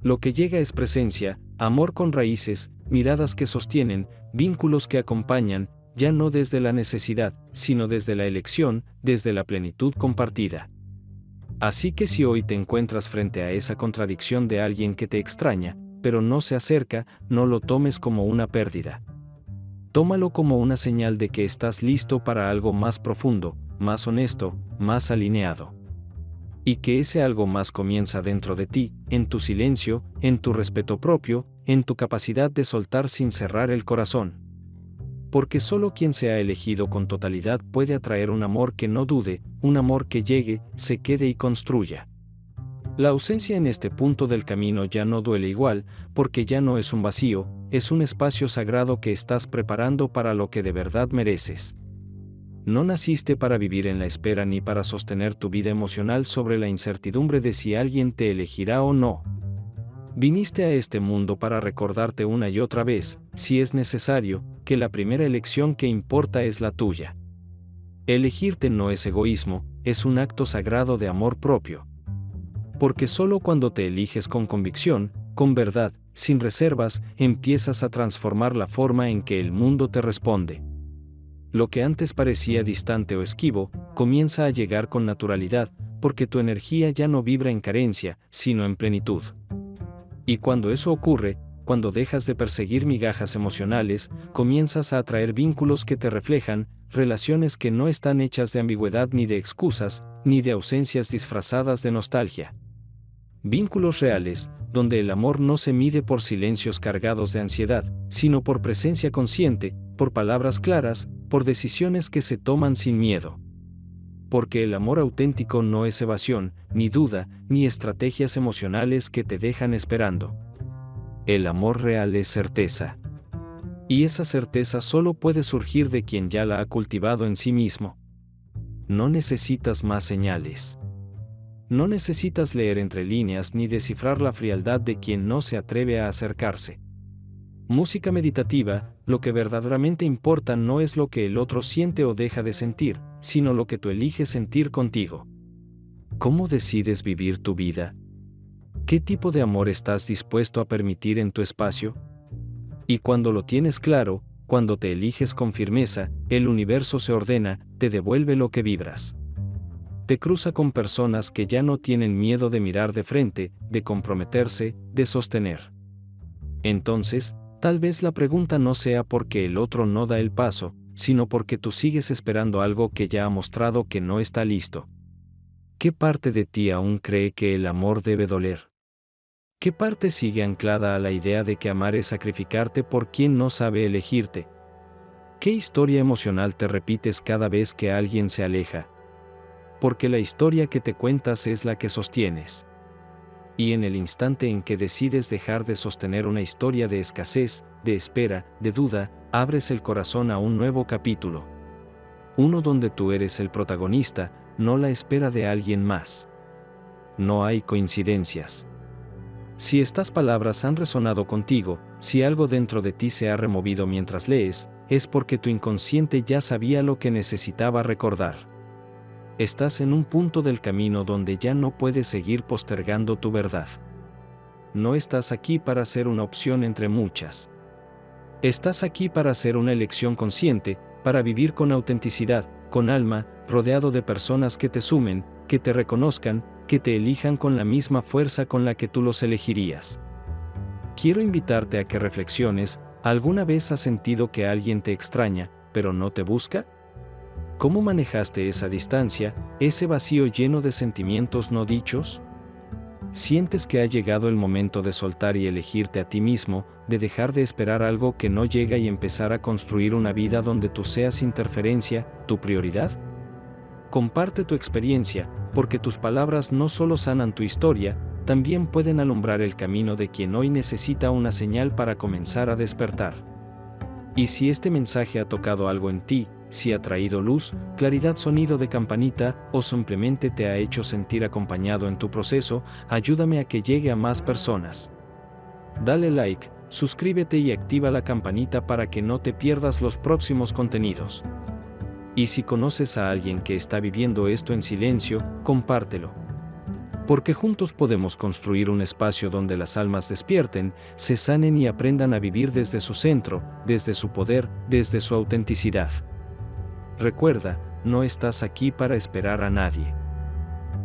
Lo que llega es presencia, amor con raíces, miradas que sostienen, vínculos que acompañan, ya no desde la necesidad, sino desde la elección, desde la plenitud compartida. Así que si hoy te encuentras frente a esa contradicción de alguien que te extraña, pero no se acerca, no lo tomes como una pérdida. Tómalo como una señal de que estás listo para algo más profundo, más honesto, más alineado. Y que ese algo más comienza dentro de ti, en tu silencio, en tu respeto propio, en tu capacidad de soltar sin cerrar el corazón. Porque solo quien se ha elegido con totalidad puede atraer un amor que no dude, un amor que llegue, se quede y construya. La ausencia en este punto del camino ya no duele igual, porque ya no es un vacío, es un espacio sagrado que estás preparando para lo que de verdad mereces. No naciste para vivir en la espera ni para sostener tu vida emocional sobre la incertidumbre de si alguien te elegirá o no. Viniste a este mundo para recordarte una y otra vez, si es necesario, que la primera elección que importa es la tuya. Elegirte no es egoísmo, es un acto sagrado de amor propio. Porque solo cuando te eliges con convicción, con verdad, sin reservas, empiezas a transformar la forma en que el mundo te responde. Lo que antes parecía distante o esquivo, comienza a llegar con naturalidad, porque tu energía ya no vibra en carencia, sino en plenitud. Y cuando eso ocurre, cuando dejas de perseguir migajas emocionales, comienzas a atraer vínculos que te reflejan, relaciones que no están hechas de ambigüedad ni de excusas, ni de ausencias disfrazadas de nostalgia. Vínculos reales, donde el amor no se mide por silencios cargados de ansiedad, sino por presencia consciente, por palabras claras, por decisiones que se toman sin miedo. Porque el amor auténtico no es evasión, ni duda, ni estrategias emocionales que te dejan esperando. El amor real es certeza. Y esa certeza solo puede surgir de quien ya la ha cultivado en sí mismo. No necesitas más señales. No necesitas leer entre líneas ni descifrar la frialdad de quien no se atreve a acercarse. Música meditativa, lo que verdaderamente importa no es lo que el otro siente o deja de sentir, sino lo que tú eliges sentir contigo. ¿Cómo decides vivir tu vida? ¿Qué tipo de amor estás dispuesto a permitir en tu espacio? Y cuando lo tienes claro, cuando te eliges con firmeza, el universo se ordena, te devuelve lo que vibras. Te cruza con personas que ya no tienen miedo de mirar de frente, de comprometerse, de sostener. Entonces, tal vez la pregunta no sea porque el otro no da el paso, sino porque tú sigues esperando algo que ya ha mostrado que no está listo. ¿Qué parte de ti aún cree que el amor debe doler? ¿Qué parte sigue anclada a la idea de que amar es sacrificarte por quien no sabe elegirte? ¿Qué historia emocional te repites cada vez que alguien se aleja? Porque la historia que te cuentas es la que sostienes. Y en el instante en que decides dejar de sostener una historia de escasez, de espera, de duda, abres el corazón a un nuevo capítulo. Uno donde tú eres el protagonista, no la espera de alguien más. No hay coincidencias. Si estas palabras han resonado contigo, si algo dentro de ti se ha removido mientras lees, es porque tu inconsciente ya sabía lo que necesitaba recordar. Estás en un punto del camino donde ya no puedes seguir postergando tu verdad. No estás aquí para ser una opción entre muchas. Estás aquí para hacer una elección consciente, para vivir con autenticidad, con alma, rodeado de personas que te sumen, que te reconozcan, que te elijan con la misma fuerza con la que tú los elegirías. Quiero invitarte a que reflexiones. ¿Alguna vez has sentido que alguien te extraña, pero no te busca? ¿Cómo manejaste esa distancia, ese vacío lleno de sentimientos no dichos? ¿Sientes que ha llegado el momento de soltar y elegirte a ti mismo, de dejar de esperar algo que no llega y empezar a construir una vida donde tú seas interferencia, tu prioridad? Comparte tu experiencia, porque tus palabras no solo sanan tu historia, también pueden alumbrar el camino de quien hoy necesita una señal para comenzar a despertar. Y si este mensaje ha tocado algo en ti, si ha traído luz, claridad, sonido de campanita, o simplemente te ha hecho sentir acompañado en tu proceso, ayúdame a que llegue a más personas. Dale like, suscríbete y activa la campanita para que no te pierdas los próximos contenidos. Y si conoces a alguien que está viviendo esto en silencio, compártelo. Porque juntos podemos construir un espacio donde las almas despierten, se sanen y aprendan a vivir desde su centro, desde su poder, desde su autenticidad. Recuerda, no estás aquí para esperar a nadie.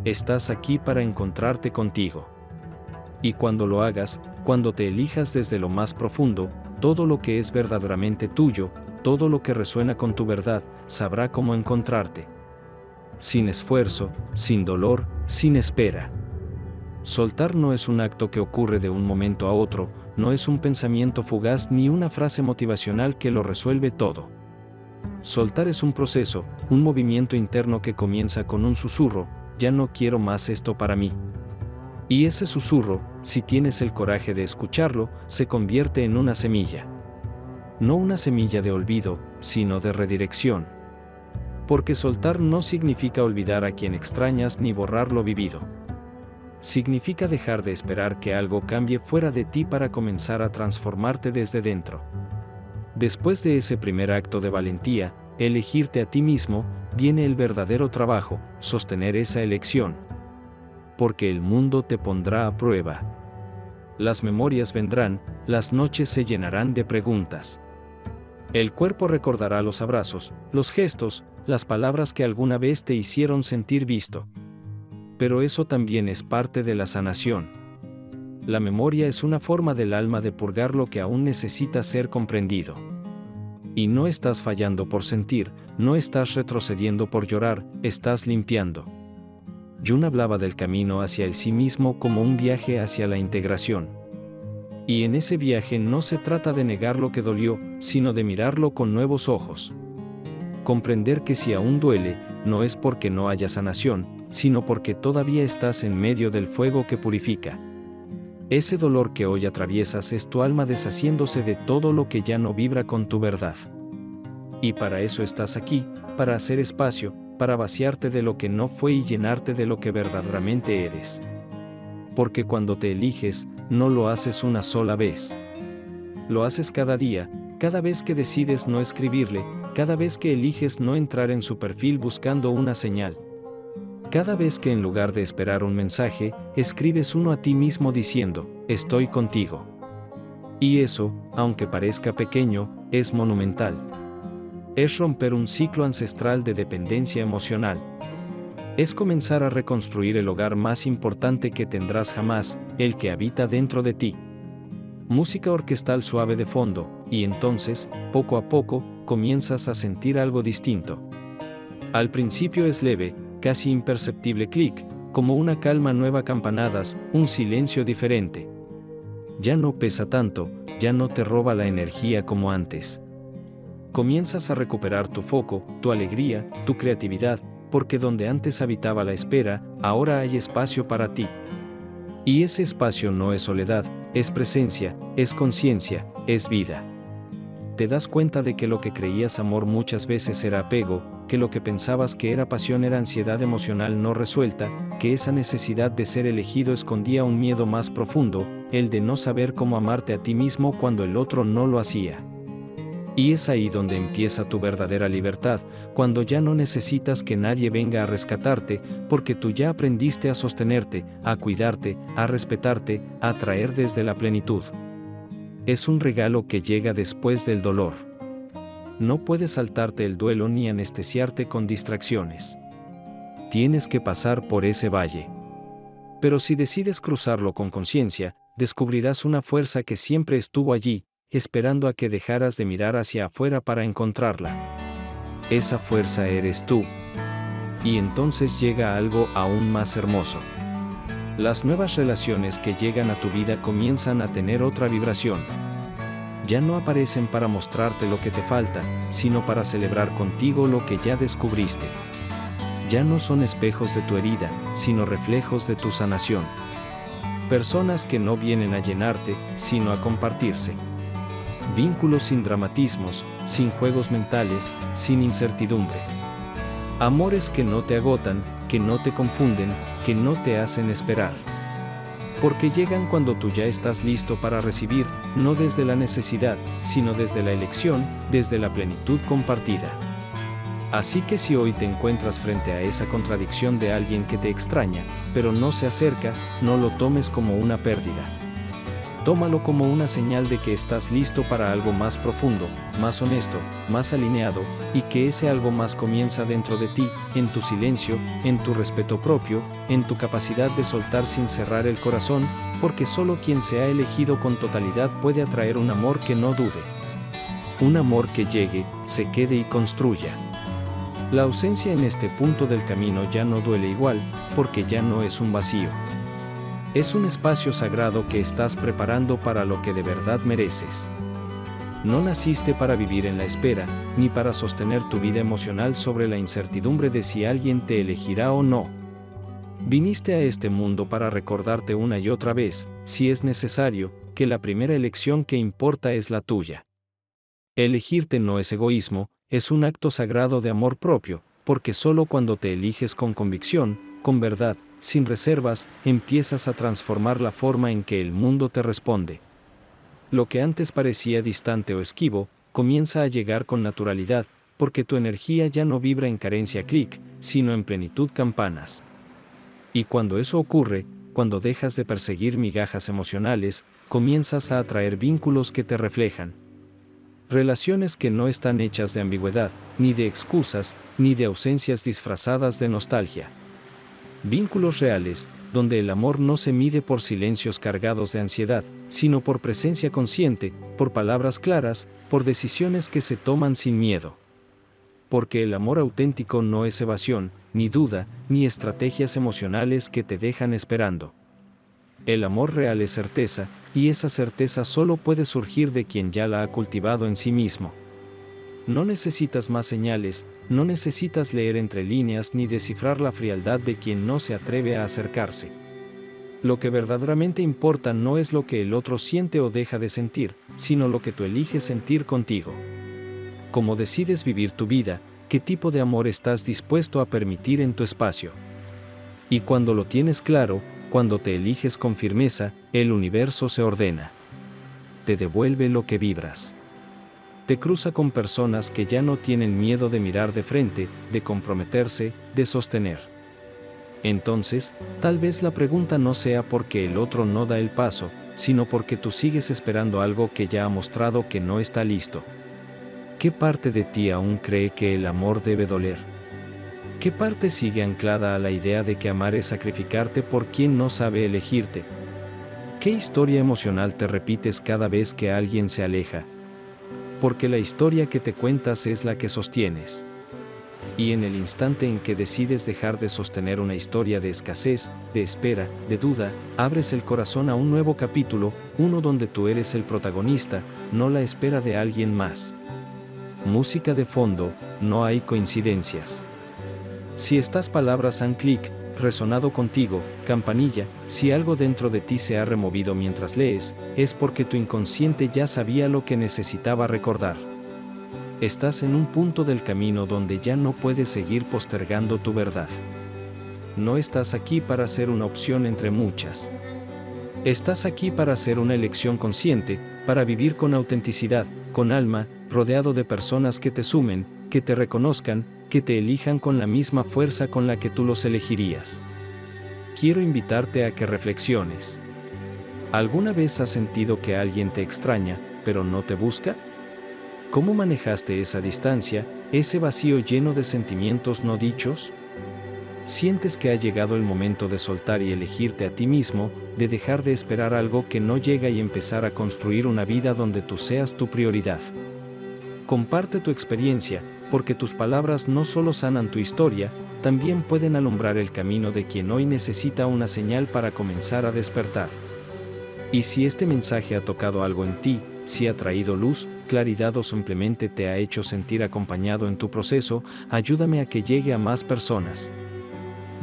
Estás aquí para encontrarte contigo. Y cuando lo hagas, cuando te elijas desde lo más profundo, todo lo que es verdaderamente tuyo, todo lo que resuena con tu verdad, sabrá cómo encontrarte. sin esfuerzo, sin dolor, sin espera. Soltar no es un acto que ocurre de un momento a otro, no es un pensamiento fugaz ni una frase motivacional que lo resuelve todo. Soltar es un proceso, un movimiento interno que comienza con un susurro: ya no quiero más esto para mí. Y ese susurro, si tienes el coraje de escucharlo, se convierte en una semilla. No una semilla de olvido, sino de redirección. Porque soltar no significa olvidar a quien extrañas ni borrar lo vivido. Significa dejar de esperar que algo cambie fuera de ti para comenzar a transformarte desde dentro. Después de ese primer acto de valentía, elegirte a ti mismo, viene el verdadero trabajo: sostener esa elección. Porque el mundo te pondrá a prueba. Las memorias vendrán, las noches se llenarán de preguntas. El cuerpo recordará los abrazos, los gestos, las palabras que alguna vez te hicieron sentir visto. Pero eso también es parte de la sanación. La memoria es una forma del alma de purgar lo que aún necesita ser comprendido. Y no estás fallando por sentir, no estás retrocediendo por llorar, estás limpiando. Jung hablaba del camino hacia el sí mismo como un viaje hacia la integración. Y en ese viaje no se trata de negar lo que dolió, sino de mirarlo con nuevos ojos. Comprender que si aún duele, no es porque no haya sanación, sino porque todavía estás en medio del fuego que purifica. Ese dolor que hoy atraviesas es tu alma deshaciéndose de todo lo que ya no vibra con tu verdad. Y para eso estás aquí, para hacer espacio, para vaciarte de lo que no fue y llenarte de lo que verdaderamente eres. Porque cuando te eliges, no lo haces una sola vez. Lo haces cada día, cada vez que decides no escribirle, cada vez que eliges no entrar en su perfil buscando una señal. Cada vez que en lugar de esperar un mensaje, escribes uno a ti mismo diciendo: estoy contigo. Y eso, aunque parezca pequeño, es monumental. Es romper un ciclo ancestral de dependencia emocional. Es comenzar a reconstruir el hogar más importante que tendrás jamás, el que habita dentro de ti. Música orquestal suave de fondo, y entonces, poco a poco, comienzas a sentir algo distinto. Al principio es leve, casi imperceptible clic, como una calma nueva, campanadas, un silencio diferente. Ya no pesa tanto, ya no te roba la energía como antes. Comienzas a recuperar tu foco, tu alegría, tu creatividad, porque donde antes habitaba la espera, ahora hay espacio para ti. Y ese espacio no es soledad, es presencia, es conciencia, es vida. Te das cuenta de que lo que creías amor muchas veces era apego, que lo que pensabas que era pasión era ansiedad emocional no resuelta, que esa necesidad de ser elegido escondía un miedo más profundo, el de no saber cómo amarte a ti mismo cuando el otro no lo hacía. Y es ahí donde empieza tu verdadera libertad, cuando ya no necesitas que nadie venga a rescatarte, porque tú ya aprendiste a sostenerte, a cuidarte, a respetarte, a traer desde la plenitud. Es un regalo que llega después del dolor. No puedes saltarte el duelo ni anestesiarte con distracciones. Tienes que pasar por ese valle. Pero si decides cruzarlo con conciencia, descubrirás una fuerza que siempre estuvo allí, esperando a que dejaras de mirar hacia afuera para encontrarla. Esa fuerza eres tú. Y entonces llega algo aún más hermoso. Las nuevas relaciones que llegan a tu vida comienzan a tener otra vibración. Ya no aparecen para mostrarte lo que te falta, sino para celebrar contigo lo que ya descubriste. Ya no son espejos de tu herida, sino reflejos de tu sanación. Personas que no vienen a llenarte, sino a compartirse. Vínculos sin dramatismos, sin juegos mentales, sin incertidumbre. Amores que no te agotan, que no te confunden, que no te hacen esperar. Porque llegan cuando tú ya estás listo para recibir, no desde la necesidad, sino desde la elección, desde la plenitud compartida. Así que si hoy te encuentras frente a esa contradicción de alguien que te extraña, pero no se acerca, no lo tomes como una pérdida. Tómalo como una señal de que estás listo para algo más profundo, más honesto, más alineado, y que ese algo más comienza dentro de ti, en tu silencio, en tu respeto propio, en tu capacidad de soltar sin cerrar el corazón, porque solo quien se ha elegido con totalidad puede atraer un amor que no dude. Un amor que llegue, se quede y construya. La ausencia en este punto del camino ya no duele igual, porque ya no es un vacío. Es un espacio sagrado que estás preparando para lo que de verdad mereces. No naciste para vivir en la espera, ni para sostener tu vida emocional sobre la incertidumbre de si alguien te elegirá o no. Viniste a este mundo para recordarte una y otra vez, si es necesario, que la primera elección que importa es la tuya. Elegirte no es egoísmo, es un acto sagrado de amor propio, porque solo cuando te eliges con convicción, con verdad, sin reservas, empiezas a transformar la forma en que el mundo te responde. Lo que antes parecía distante o esquivo, comienza a llegar con naturalidad, porque tu energía ya no vibra en carencia clic, sino en plenitud campanas. Y cuando eso ocurre, cuando dejas de perseguir migajas emocionales, comienzas a atraer vínculos que te reflejan. Relaciones que no están hechas de ambigüedad, ni de excusas, ni de ausencias disfrazadas de nostalgia. Vínculos reales, donde el amor no se mide por silencios cargados de ansiedad, sino por presencia consciente, por palabras claras, por decisiones que se toman sin miedo. Porque el amor auténtico no es evasión, ni duda, ni estrategias emocionales que te dejan esperando. El amor real es certeza, y esa certeza solo puede surgir de quien ya la ha cultivado en sí mismo. No necesitas más señales, no necesitas leer entre líneas ni descifrar la frialdad de quien no se atreve a acercarse. Lo que verdaderamente importa no es lo que el otro siente o deja de sentir, sino lo que tú eliges sentir contigo. Cómo decides vivir tu vida, qué tipo de amor estás dispuesto a permitir en tu espacio. Y cuando lo tienes claro, cuando te eliges con firmeza, el universo se ordena. Te devuelve lo que vibras. Te cruza con personas que ya no tienen miedo de mirar de frente, de comprometerse, de sostener. Entonces, tal vez la pregunta no sea porque el otro no da el paso, sino porque tú sigues esperando algo que ya ha mostrado que no está listo. ¿Qué parte de ti aún cree que el amor debe doler? ¿Qué parte sigue anclada a la idea de que amar es sacrificarte por quien no sabe elegirte? ¿Qué historia emocional te repites cada vez que alguien se aleja? Porque la historia que te cuentas es la que sostienes. Y en el instante en que decides dejar de sostener una historia de escasez, de espera, de duda, abres el corazón a un nuevo capítulo, uno donde tú eres el protagonista, no la espera de alguien más. Música de fondo, no hay coincidencias. Si estas palabras han resonado contigo, campanilla, si algo dentro de ti se ha removido mientras lees, es porque tu inconsciente ya sabía lo que necesitaba recordar. Estás en un punto del camino donde ya no puedes seguir postergando tu verdad. No estás aquí para ser una opción entre muchas. Estás aquí para hacer una elección consciente, para vivir con autenticidad, con alma, rodeado de personas que te sumen, que te reconozcan, que te elijan con la misma fuerza con la que tú los elegirías. Quiero invitarte a que reflexiones. ¿Alguna vez has sentido que alguien te extraña, pero no te busca? ¿Cómo manejaste esa distancia, ese vacío lleno de sentimientos no dichos? ¿Sientes que ha llegado el momento de soltar y elegirte a ti mismo, de dejar de esperar algo que no llega y empezar a construir una vida donde tú seas tu prioridad? Comparte tu experiencia, porque tus palabras no solo sanan tu historia, también pueden alumbrar el camino de quien hoy necesita una señal para comenzar a despertar. Y si este mensaje ha tocado algo en ti, si ha traído luz, claridad o simplemente te ha hecho sentir acompañado en tu proceso, ayúdame a que llegue a más personas.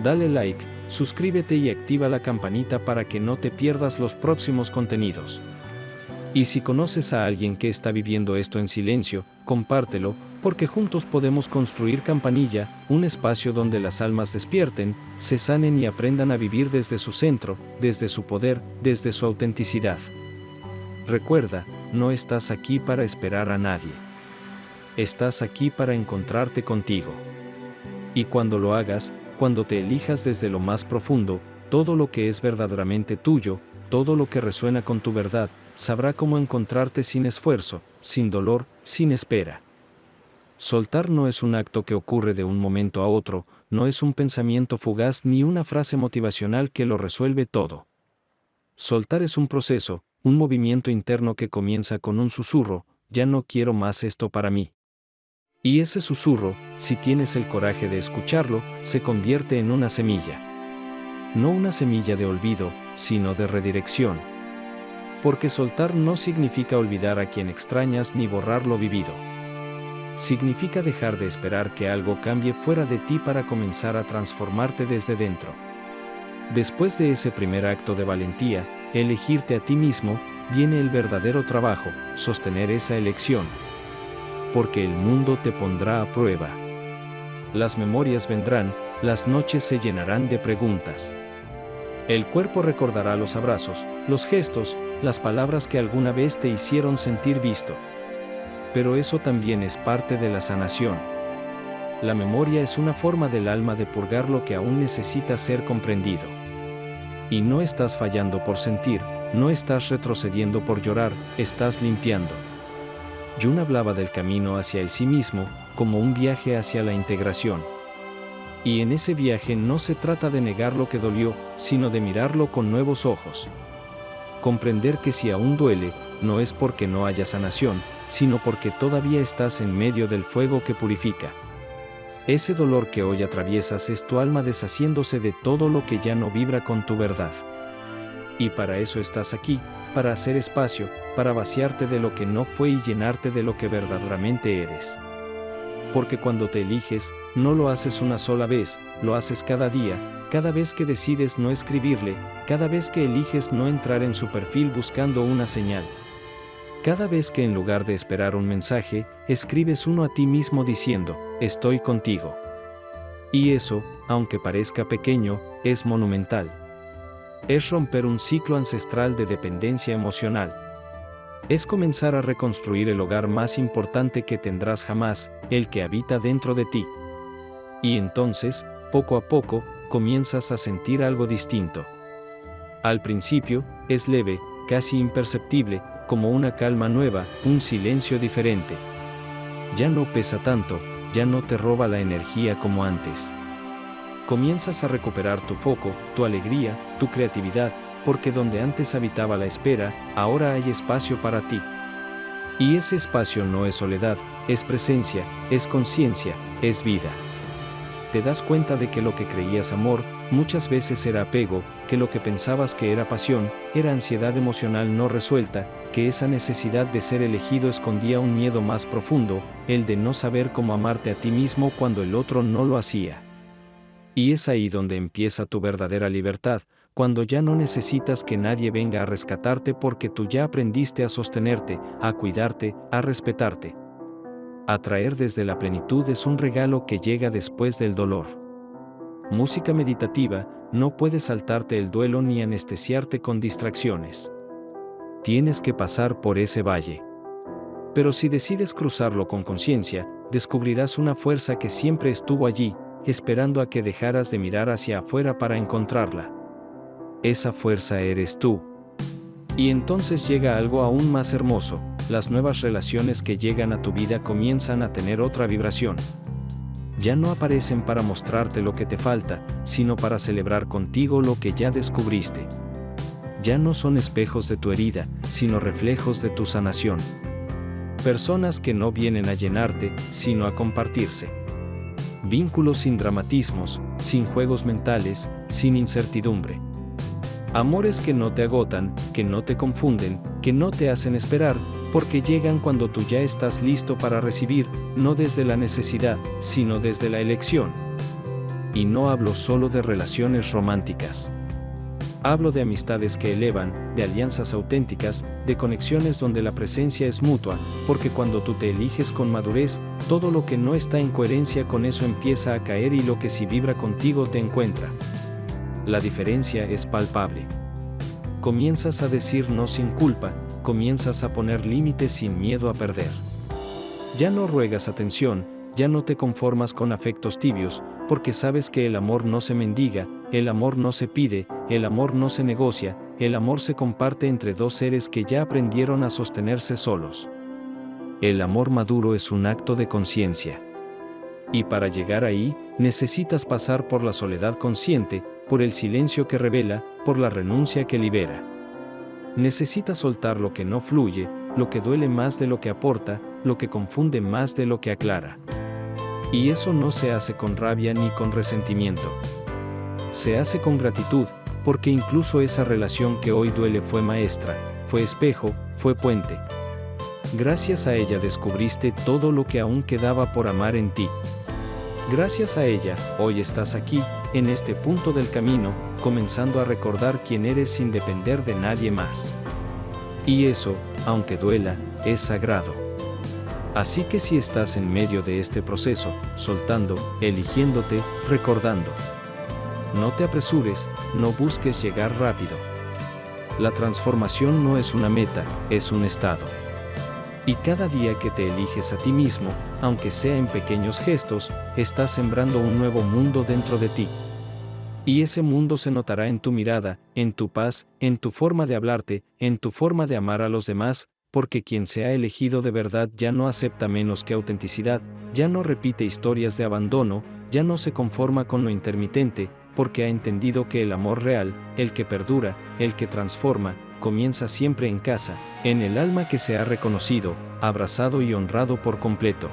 Dale like, suscríbete y activa la campanita para que no te pierdas los próximos contenidos. Y si conoces a alguien que está viviendo esto en silencio, compártelo, porque juntos podemos construir Campanilla, un espacio donde las almas despierten, se sanen y aprendan a vivir desde su centro, desde su poder, desde su autenticidad. Recuerda, no estás aquí para esperar a nadie. Estás aquí para encontrarte contigo. Y cuando lo hagas, cuando te elijas desde lo más profundo, todo lo que es verdaderamente tuyo, todo lo que resuena con tu verdad, sabrá cómo encontrarte sin esfuerzo, sin dolor, sin espera. Soltar no es un acto que ocurre de un momento a otro, no es un pensamiento fugaz ni una frase motivacional que lo resuelve todo. Soltar es un proceso, un movimiento interno que comienza con un susurro, ya no quiero más esto para mí. Y ese susurro, si tienes el coraje de escucharlo, se convierte en una semilla. No una semilla de olvido, sino de redirección. Porque soltar no significa olvidar a quien extrañas ni borrar lo vivido. Significa dejar de esperar que algo cambie fuera de ti para comenzar a transformarte desde dentro. Después de ese primer acto de valentía, elegirte a ti mismo, viene el verdadero trabajo, sostener esa elección. Porque el mundo te pondrá a prueba. Las memorias vendrán, las noches se llenarán de preguntas. El cuerpo recordará los abrazos, los gestos, las palabras que alguna vez te hicieron sentir visto. Pero eso también es parte de la sanación. La memoria es una forma del alma de purgar lo que aún necesita ser comprendido. Y no estás fallando por sentir, no estás retrocediendo por llorar, estás limpiando. Jung hablaba del camino hacia el sí mismo, como un viaje hacia la integración. Y en ese viaje no se trata de negar lo que dolió, sino de mirarlo con nuevos ojos. Comprender que si aún duele, no es porque no haya sanación, sino porque todavía estás en medio del fuego que purifica. Ese dolor que hoy atraviesas es tu alma deshaciéndose de todo lo que ya no vibra con tu verdad. Y para eso estás aquí, para hacer espacio, para vaciarte de lo que no fue y llenarte de lo que verdaderamente eres. Porque cuando te eliges, no lo haces una sola vez, lo haces cada día, cada vez que decides no escribirle, cada vez que eliges no entrar en su perfil buscando una señal. Cada vez que en lugar de esperar un mensaje, escribes uno a ti mismo diciendo, estoy contigo. Y eso, aunque parezca pequeño, es monumental. Es romper un ciclo ancestral de dependencia emocional. Es comenzar a reconstruir el hogar más importante que tendrás jamás, el que habita dentro de ti. Y entonces, poco a poco, comienzas a sentir algo distinto. Al principio, es leve, casi imperceptible, como una calma nueva, un silencio diferente. Ya no pesa tanto, ya no te roba la energía como antes. Comienzas a recuperar tu foco, tu alegría, tu creatividad, porque donde antes habitaba la espera, ahora hay espacio para ti. Y ese espacio no es soledad, es presencia, es conciencia, es vida. Te das cuenta de que lo que creías amor, muchas veces era apego, que lo que pensabas que era pasión, era ansiedad emocional no resuelta, que esa necesidad de ser elegido escondía un miedo más profundo, el de no saber cómo amarte a ti mismo cuando el otro no lo hacía. Y es ahí donde empieza tu verdadera libertad, cuando ya no necesitas que nadie venga a rescatarte porque tú ya aprendiste a sostenerte, a cuidarte, a respetarte. Atraer desde la plenitud es un regalo que llega después del dolor. Música meditativa, no puedes saltarte el duelo ni anestesiarte con distracciones. Tienes que pasar por ese valle. Pero si decides cruzarlo con conciencia, descubrirás una fuerza que siempre estuvo allí, esperando a que dejaras de mirar hacia afuera para encontrarla. Esa fuerza eres tú. Y entonces llega algo aún más hermoso, las nuevas relaciones que llegan a tu vida comienzan a tener otra vibración. Ya no aparecen para mostrarte lo que te falta, sino para celebrar contigo lo que ya descubriste. Ya no son espejos de tu herida, sino reflejos de tu sanación. Personas que no vienen a llenarte, sino a compartirse. Vínculos sin dramatismos, sin juegos mentales, sin incertidumbre. Amores que no te agotan, que no te confunden, que no te hacen esperar, porque llegan cuando tú ya estás listo para recibir, no desde la necesidad, sino desde la elección. Y no hablo solo de relaciones románticas. Hablo de amistades que elevan, de alianzas auténticas, de conexiones donde la presencia es mutua, porque cuando tú te eliges con madurez, todo lo que no está en coherencia con eso empieza a caer y lo que sí vibra contigo te encuentra. La diferencia es palpable. Comienzas a decir no sin culpa, comienzas a poner límites sin miedo a perder. Ya no ruegas atención, ya no te conformas con afectos tibios, porque sabes que el amor no se mendiga, el amor no se pide, el amor no se negocia, el amor se comparte entre dos seres que ya aprendieron a sostenerse solos. El amor maduro es un acto de conciencia. Y para llegar ahí, necesitas pasar por la soledad consciente, por el silencio que revela, por la renuncia que libera. Necesitas soltar lo que no fluye, lo que duele más de lo que aporta, lo que confunde más de lo que aclara. Y eso no se hace con rabia ni con resentimiento. Se hace con gratitud, porque incluso esa relación que hoy duele fue maestra, fue espejo, fue puente. Gracias a ella descubriste todo lo que aún quedaba por amar en ti. Gracias a ella, hoy estás aquí, en este punto del camino, comenzando a recordar quién eres sin depender de nadie más. Y eso, aunque duela, es sagrado. Así que si estás en medio de este proceso, soltando, eligiéndote, recordando. No te apresures, no busques llegar rápido. La transformación no es una meta, es un estado. Y cada día que te eliges a ti mismo, aunque sea en pequeños gestos, estás sembrando un nuevo mundo dentro de ti. Y ese mundo se notará en tu mirada, en tu paz, en tu forma de hablarte, en tu forma de amar a los demás, porque quien se ha elegido de verdad ya no acepta menos que autenticidad, ya no repite historias de abandono, ya no se conforma con lo intermitente, porque ha entendido que el amor real, el que perdura, el que transforma, comienza siempre en casa, en el alma que se ha reconocido, abrazado y honrado por completo.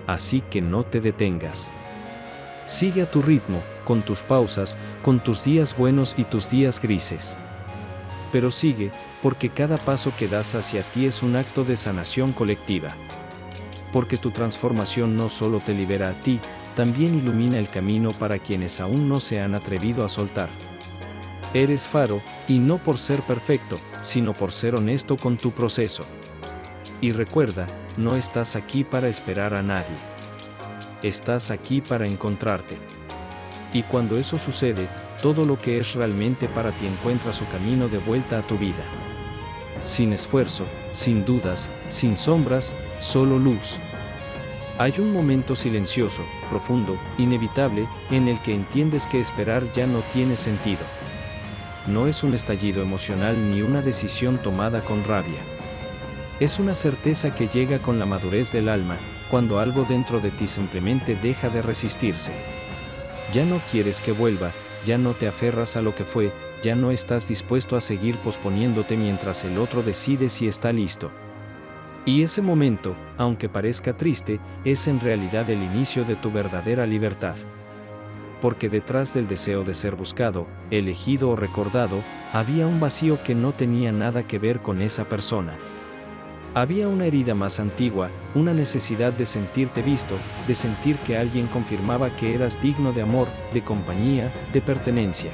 Así que no te detengas. Sigue a tu ritmo, con tus pausas, con tus días buenos y tus días grises. Pero sigue, porque cada paso que das hacia ti es un acto de sanación colectiva. Porque tu transformación no solo te libera a ti, también ilumina el camino para quienes aún no se han atrevido a soltar. Eres faro, y no por ser perfecto, sino por ser honesto con tu proceso. Y recuerda, no estás aquí para esperar a nadie. Estás aquí para encontrarte. Y cuando eso sucede, todo lo que es realmente para ti encuentra su camino de vuelta a tu vida. Sin esfuerzo, sin dudas, sin sombras, solo luz. Hay un momento silencioso, profundo, inevitable, en el que entiendes que esperar ya no tiene sentido. No es un estallido emocional ni una decisión tomada con rabia. Es una certeza que llega con la madurez del alma, cuando algo dentro de ti simplemente deja de resistirse. Ya no quieres que vuelva, ya no te aferras a lo que fue, ya no estás dispuesto a seguir posponiéndote mientras el otro decide si está listo. Y ese momento, aunque parezca triste, es en realidad el inicio de tu verdadera libertad. Porque detrás del deseo de ser buscado, elegido o recordado, había un vacío que no tenía nada que ver con esa persona. Había una herida más antigua, una necesidad de sentirte visto, de sentir que alguien confirmaba que eras digno de amor, de compañía, de pertenencia.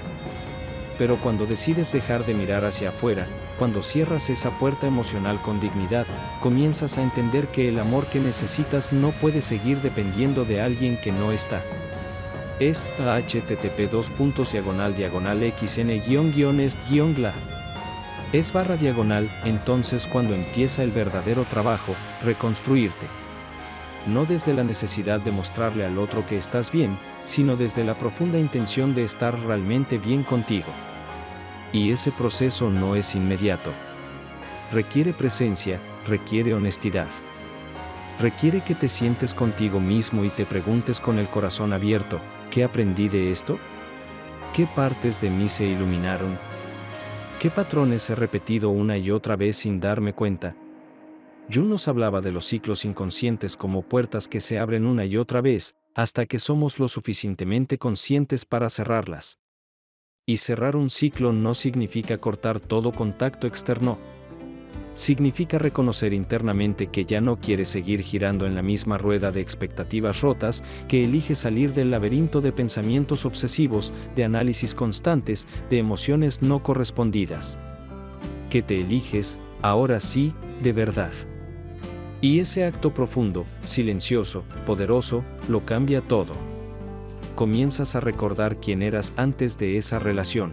Pero cuando decides dejar de mirar hacia afuera, cuando cierras esa puerta emocional con dignidad, comienzas a entender que el amor que necesitas no puede seguir dependiendo de alguien que no está. Es http://xn-est-gla. Entonces cuando empieza el verdadero trabajo, reconstruirte. No desde la necesidad de mostrarle al otro que estás bien, sino desde la profunda intención de estar realmente bien contigo. Y ese proceso no es inmediato. Requiere presencia, requiere honestidad. Requiere que te sientes contigo mismo y te preguntes con el corazón abierto, ¿qué aprendí de esto? ¿Qué partes de mí se iluminaron? ¿Qué patrones he repetido una y otra vez sin darme cuenta? Jung nos hablaba de los ciclos inconscientes como puertas que se abren una y otra vez, hasta que somos lo suficientemente conscientes para cerrarlas. Y cerrar un ciclo no significa cortar todo contacto externo. Significa reconocer internamente que ya no quieres seguir girando en la misma rueda de expectativas rotas, que eliges salir del laberinto de pensamientos obsesivos, de análisis constantes, de emociones no correspondidas. Que te eliges, ahora sí, de verdad. Y ese acto profundo, silencioso, poderoso, lo cambia todo. Comienzas a recordar quién eras antes de esa relación.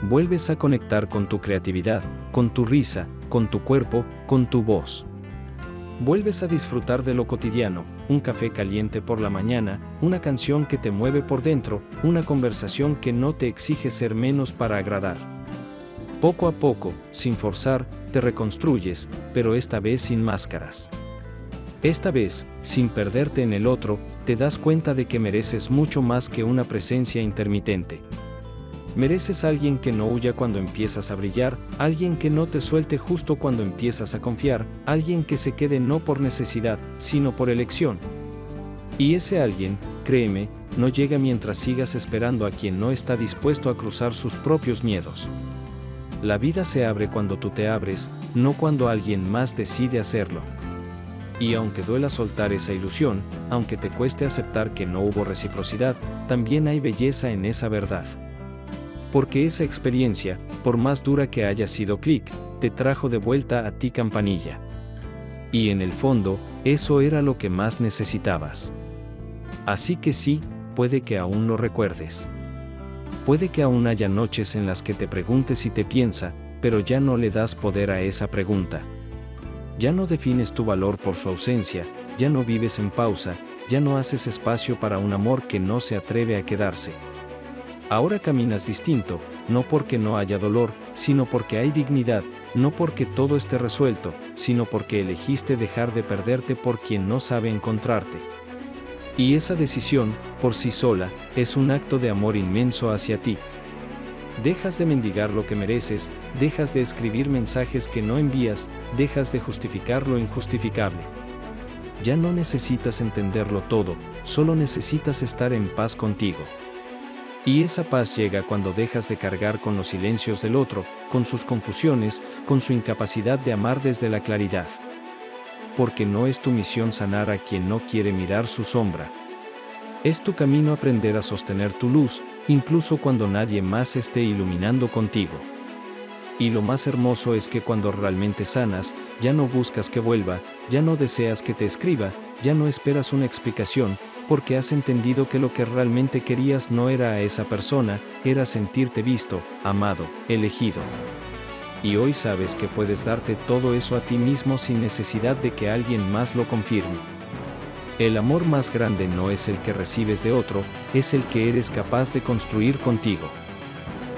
Vuelves a conectar con tu creatividad, con tu risa, con tu cuerpo, con tu voz. Vuelves a disfrutar de lo cotidiano, un café caliente por la mañana, una canción que te mueve por dentro, una conversación que no te exige ser menos para agradar. Poco a poco, sin forzar, te reconstruyes, pero esta vez sin máscaras. Esta vez, sin perderte en el otro, te das cuenta de que mereces mucho más que una presencia intermitente. Mereces a alguien que no huya cuando empiezas a brillar, alguien que no te suelte justo cuando empiezas a confiar, alguien que se quede no por necesidad, sino por elección. Y ese alguien, créeme, no llega mientras sigas esperando a quien no está dispuesto a cruzar sus propios miedos. La vida se abre cuando tú te abres, no cuando alguien más decide hacerlo. Y aunque duela soltar esa ilusión, aunque te cueste aceptar que no hubo reciprocidad, también hay belleza en esa verdad. Porque esa experiencia, por más dura que haya sido clic, te trajo de vuelta a ti, Campanilla. Y en el fondo, eso era lo que más necesitabas. Así que sí, puede que aún lo recuerdes. Puede que aún haya noches en las que te preguntes y te piensa, pero ya no le das poder a esa pregunta. Ya no defines tu valor por su ausencia, ya no vives en pausa, ya no haces espacio para un amor que no se atreve a quedarse. Ahora caminas distinto, no porque no haya dolor, sino porque hay dignidad, no porque todo esté resuelto, sino porque elegiste dejar de perderte por quien no sabe encontrarte. Y esa decisión, por sí sola, es un acto de amor inmenso hacia ti. Dejas de mendigar lo que mereces, dejas de escribir mensajes que no envías, dejas de justificar lo injustificable. Ya no necesitas entenderlo todo, solo necesitas estar en paz contigo. Y esa paz llega cuando dejas de cargar con los silencios del otro, con sus confusiones, con su incapacidad de amar desde la claridad. Porque no es tu misión sanar a quien no quiere mirar su sombra. Es tu camino aprender a sostener tu luz, incluso cuando nadie más esté iluminando contigo. Y lo más hermoso es que cuando realmente sanas, ya no buscas que vuelva, ya no deseas que te escriba, ya no esperas una explicación, porque has entendido que lo que realmente querías no era a esa persona, era sentirte visto, amado, elegido. Y hoy sabes que puedes darte todo eso a ti mismo sin necesidad de que alguien más lo confirme. El amor más grande no es el que recibes de otro, es el que eres capaz de construir contigo.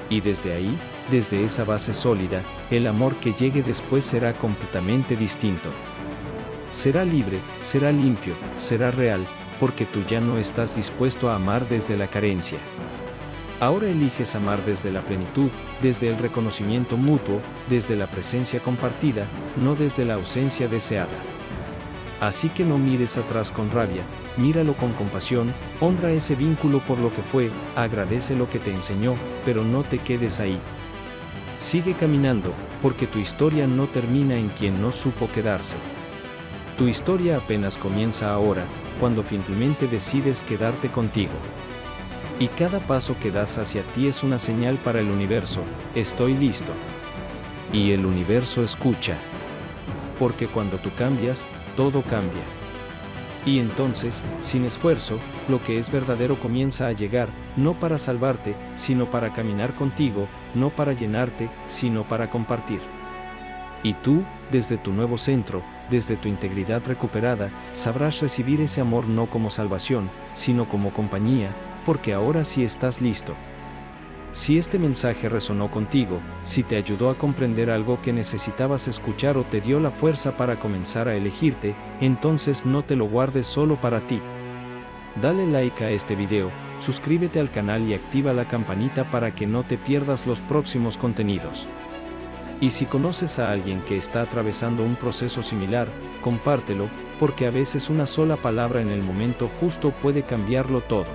Y desde ahí, desde esa base sólida, el amor que llegue después será completamente distinto. Será libre, será limpio, será real, porque tú ya no estás dispuesto a amar desde la carencia. Ahora eliges amar desde la plenitud, desde el reconocimiento mutuo, desde la presencia compartida, no desde la ausencia deseada. Así que no mires atrás con rabia, míralo con compasión, honra ese vínculo por lo que fue, agradece lo que te enseñó, pero no te quedes ahí. Sigue caminando, porque tu historia no termina en quien no supo quedarse. Tu historia apenas comienza ahora, cuando finalmente decides quedarte contigo. Y cada paso que das hacia ti es una señal para el universo, estoy listo. Y el universo escucha. Porque cuando tú cambias, todo cambia. Y entonces, sin esfuerzo, lo que es verdadero comienza a llegar, no para salvarte, sino para caminar contigo, no para llenarte, sino para compartir. Y tú, desde tu nuevo centro, desde tu integridad recuperada, sabrás recibir ese amor no como salvación, sino como compañía, porque ahora sí estás listo. Si este mensaje resonó contigo, si te ayudó a comprender algo que necesitabas escuchar o te dio la fuerza para comenzar a elegirte, entonces no te lo guardes solo para ti. Dale like a este video, suscríbete al canal y activa la campanita para que no te pierdas los próximos contenidos. Y si conoces a alguien que está atravesando un proceso similar, compártelo, porque a veces una sola palabra en el momento justo puede cambiarlo todo.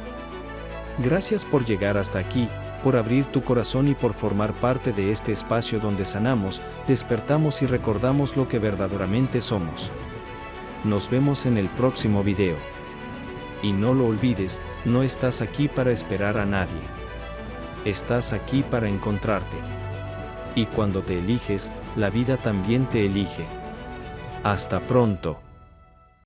Gracias por llegar hasta aquí, por abrir tu corazón y por formar parte de este espacio donde sanamos, despertamos y recordamos lo que verdaderamente somos. Nos vemos en el próximo video. Y no lo olvides, no estás aquí para esperar a nadie. Estás aquí para encontrarte. Y cuando te eliges, la vida también te elige. Hasta pronto.